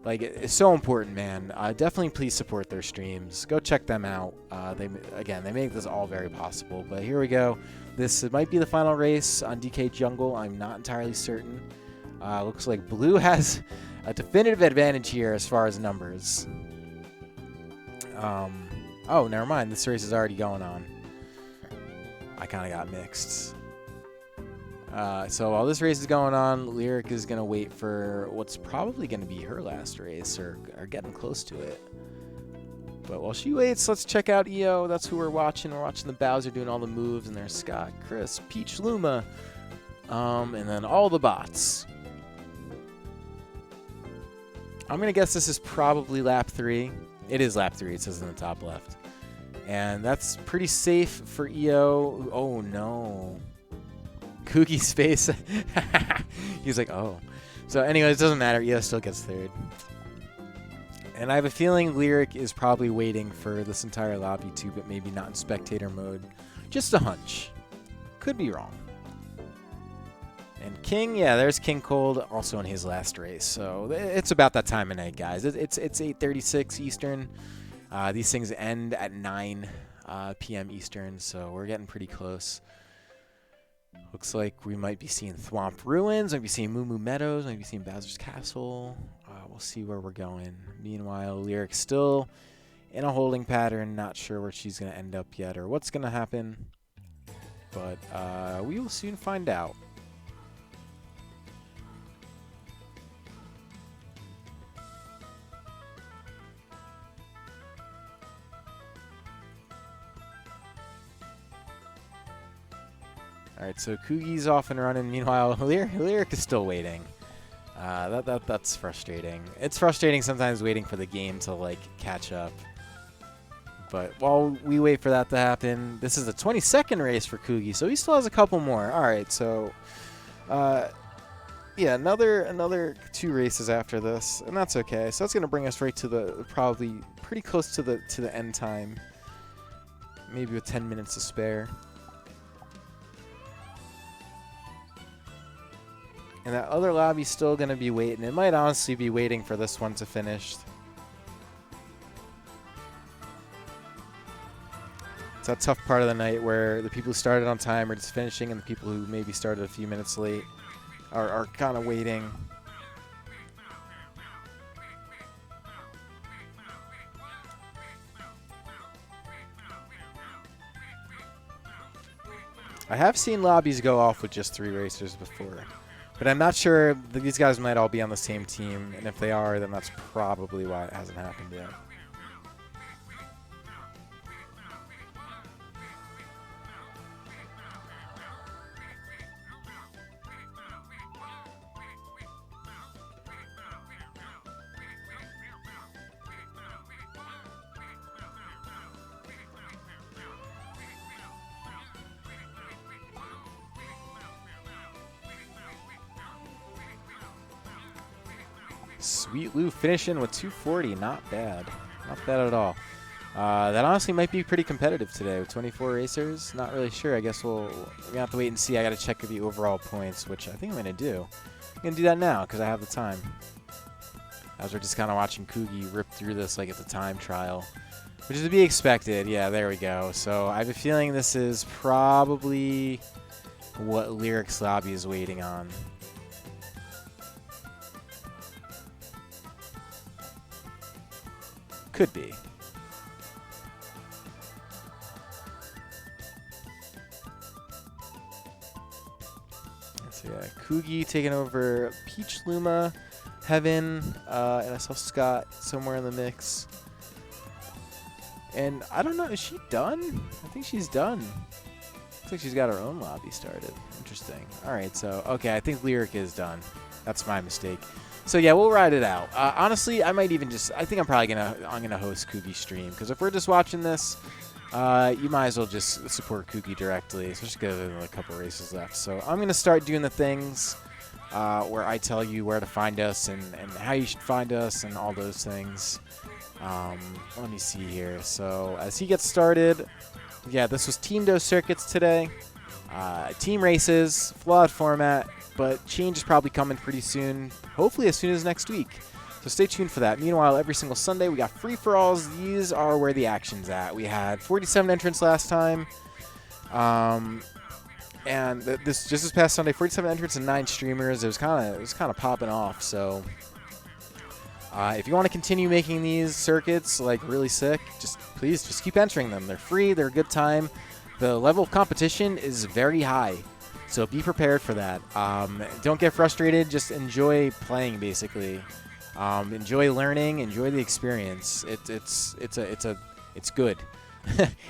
like, it's so important, man. Definitely please support their streams. Go check them out. They make this all very possible. But here we go. This might be the final race on DK Jungle. I'm not entirely certain. Looks like Blue has a definitive advantage here as far as numbers. Oh, never mind. This race is already going on. I kind of got mixed. So while this race is going on, Lyric is going to wait for what's probably going to be her last race, or getting close to it. But while she waits, let's check out EO. That's who we're watching. We're watching the Bowser doing all the moves, and there's Scott, Chris, Peach, Luma, and then all the bots. I'm going to guess this is probably lap 3. It is lap 3, it says in the top left. And that's pretty safe for EO. Oh, no. Kugi's face. He's like, oh. So anyways, it doesn't matter. EO still gets 3rd. And I have a feeling Lyric is probably waiting for this entire lobby too, but maybe not in spectator mode. Just a hunch. Could be wrong. And King, yeah, there's King Cold, also in his last race. So it's about that time of night, guys. It's 8:36 Eastern. These things end at 9 p.m. Eastern, so we're getting pretty close. Looks like we might be seeing Thwomp Ruins, might be seeing Moo Moo Meadows, might be seeing Bowser's Castle. We'll see where we're going. Meanwhile, Lyric's still in a holding pattern, not sure where she's going to end up yet or what's going to happen, but we will soon find out. Alright, so Kugi's off and running. Meanwhile, Lyric is still waiting. That's frustrating. It's frustrating sometimes waiting for the game to, like, catch up. But while we wait for that to happen, this is the 22nd race for Kugi, so he still has a couple more. Alright, so, yeah, another 2 races after this, and that's okay. So that's going to bring us right to the, probably pretty close to the end time. Maybe with 10 minutes to spare. And that other lobby's still going to be waiting. It might honestly be waiting for this one to finish. It's that tough part of the night where the people who started on time are just finishing and the people who maybe started a few minutes late are kind of waiting. I have seen lobbies go off with just 3 racers before. But I'm not sure. These guys might all be on the same team, and if they are, then that's probably why it hasn't happened yet. Sweet Lou finishing with 240. Not bad. Not bad at all. That honestly might be pretty competitive today with 24 racers. Not really sure. I guess we're going to have to wait and see. I got to check the overall points, which I think I'm going to do. I'm going to do that now because I have the time. As we're just kind of watching Kugi rip through this like it's a time trial, which is to be expected. Yeah, there we go. So I have a feeling this is probably what Lyric's lobby is waiting on. Could be. So yeah, Kugi taking over Peach Luma, Heaven, and I saw Scott somewhere in the mix. And I don't know, is she done? I think she's done. Looks like she's got her own lobby started. Interesting. Alright, so, okay, I think Lyric is done. That's my mistake. So yeah, we'll ride it out. Honestly, I might even just, I think I'm probably gonna host Kugi's stream, because if we're just watching this, you might as well just support Kugi directly, especially because there's a couple races left. So I'm gonna start doing the things where I tell you where to find us and how you should find us and all those things. Let me see here. So as he gets started, yeah, this was Teamdo circuits today. Team races, flawed format, but change is probably coming pretty soon, hopefully as soon as next week. So stay tuned for that. Meanwhile, every single Sunday, we got free-for-alls. These are where the action's at. We had 47 entrants last time. And this past Sunday, 47 entrants and 9 streamers. It was kind of popping off. So if you want to continue making these circuits like really sick, please just keep entering them. They're free. They're a good time. The level of competition is very high. So be prepared for that. Don't get frustrated. Just enjoy playing, basically. Enjoy learning. Enjoy the experience. It's good.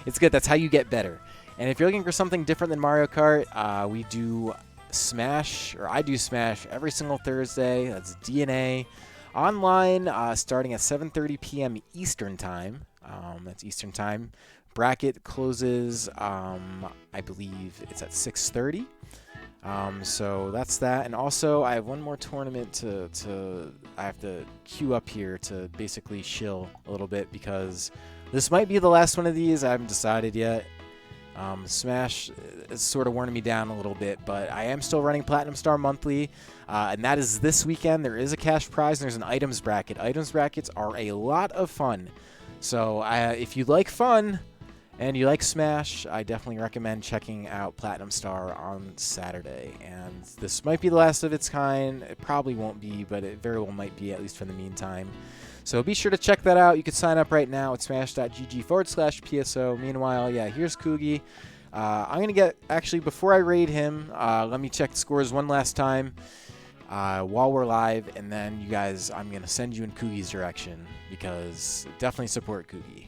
It's good. That's how you get better. And if you're looking for something different than Mario Kart, we do Smash, or I do Smash every single Thursday. That's DNA online, starting at 7:30 p.m. Eastern time. That's Eastern time. Bracket closes, I believe it's at 6:30. So that's that. And also, I have one more tournament I have to queue up here to basically chill a little bit, because this might be the last one of these. I haven't decided yet. Smash is sort of wearing me down a little bit, but I am still running Platinum Star Monthly, and that is this weekend. There is a cash prize, and there's an items bracket. Items brackets are a lot of fun. So if you like fun, and you like Smash, I definitely recommend checking out Platinum Star on Saturday. And this might be the last of its kind. It probably won't be, but it very well might be, at least for the meantime. So be sure to check that out. You can sign up right now at smash.gg/PSO. Meanwhile, yeah, here's Kugi. I'm going to get, actually, before I raid him, let me check the scores one last time while we're live. And then, you guys, I'm going to send you in Kugi's direction because definitely support Kugi.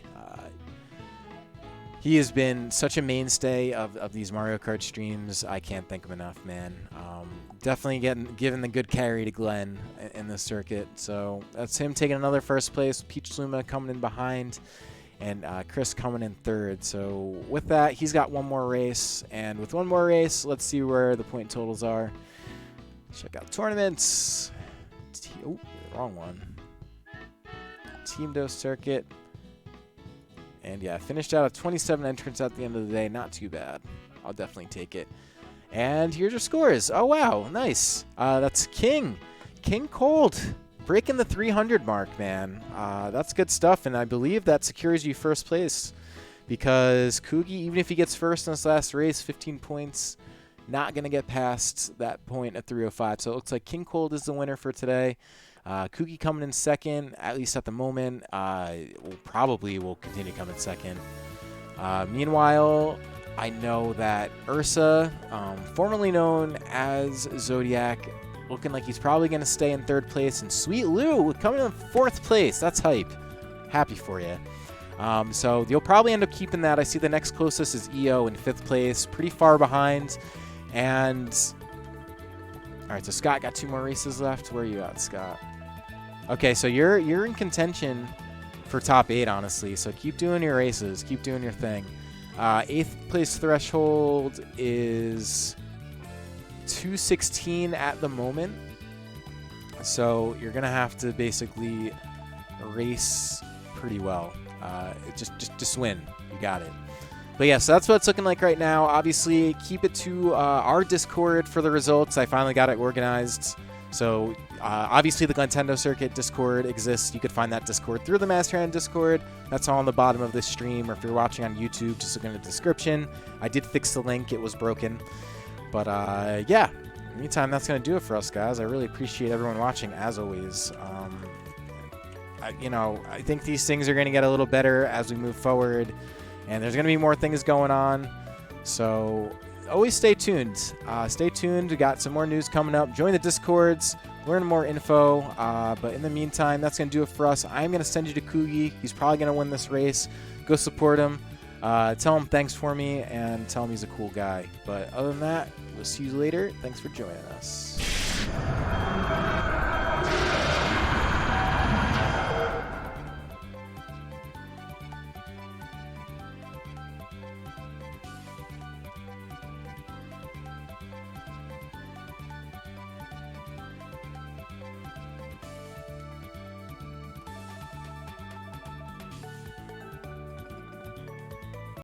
He has been such a mainstay of these Mario Kart streams. I can't thank him enough, man. Definitely giving the good carry to Glenn in this circuit. So that's him taking another first place. Peach Luma coming in behind, and Chris coming in third. So with that, he's got one more race. And with one more race, let's see where the point totals are. Check out tournaments. Oh, wrong one. Teamdo circuit. And yeah, finished out of 27 entrants at the end of the day. Not too bad. I'll definitely take it. And here's your scores. Oh, wow. Nice. That's King. King Cold. Breaking the 300 mark, man. That's good stuff. And I believe that secures you first place. Because Kugi, even if he gets first in this last race, 15 points, not going to get past that point at 305. So it looks like King Cold is the winner for today. Kugi coming in second, at least at the moment. Probably will continue to come in second. Meanwhile, I know that Ursa, formerly known as Zodiac, looking like he's probably going to stay in third place. And Sweet Lou coming in fourth place. That's hype. Happy for you. So you'll probably end up keeping that. I see the next closest is EO in fifth place. Pretty far behind. And all right, so Scott got 2 more races left. Where are you at, Scott? Okay, so you're in contention for top 8, honestly. So keep doing your races, keep doing your thing. 8th place threshold is 216 at the moment. So you're gonna have to basically race pretty well. Just win. You got it. But yeah, so that's what it's looking like right now. Obviously, keep it to our Discord for the results. I finally got it organized. So obviously the Nintendo Circuit Discord exists. You could find that Discord through the Masterhand Discord. That's all on the bottom of this stream. Or if you're watching on YouTube, just look in the description. I did fix the link. It was broken. But yeah, in the meantime, that's going to do it for us, guys. I really appreciate everyone watching, as always. I think these things are going to get a little better as we move forward. And there's going to be more things going on. So always stay tuned. Stay tuned. We got some more news coming up. Join the Discords. Learn more info. But in the meantime, that's going to do it for us. I'm going to send you to Kugi. He's probably going to win this race. Go support him. Tell him thanks for me. And tell him he's a cool guy. But other than that, we'll see you later. Thanks for joining us.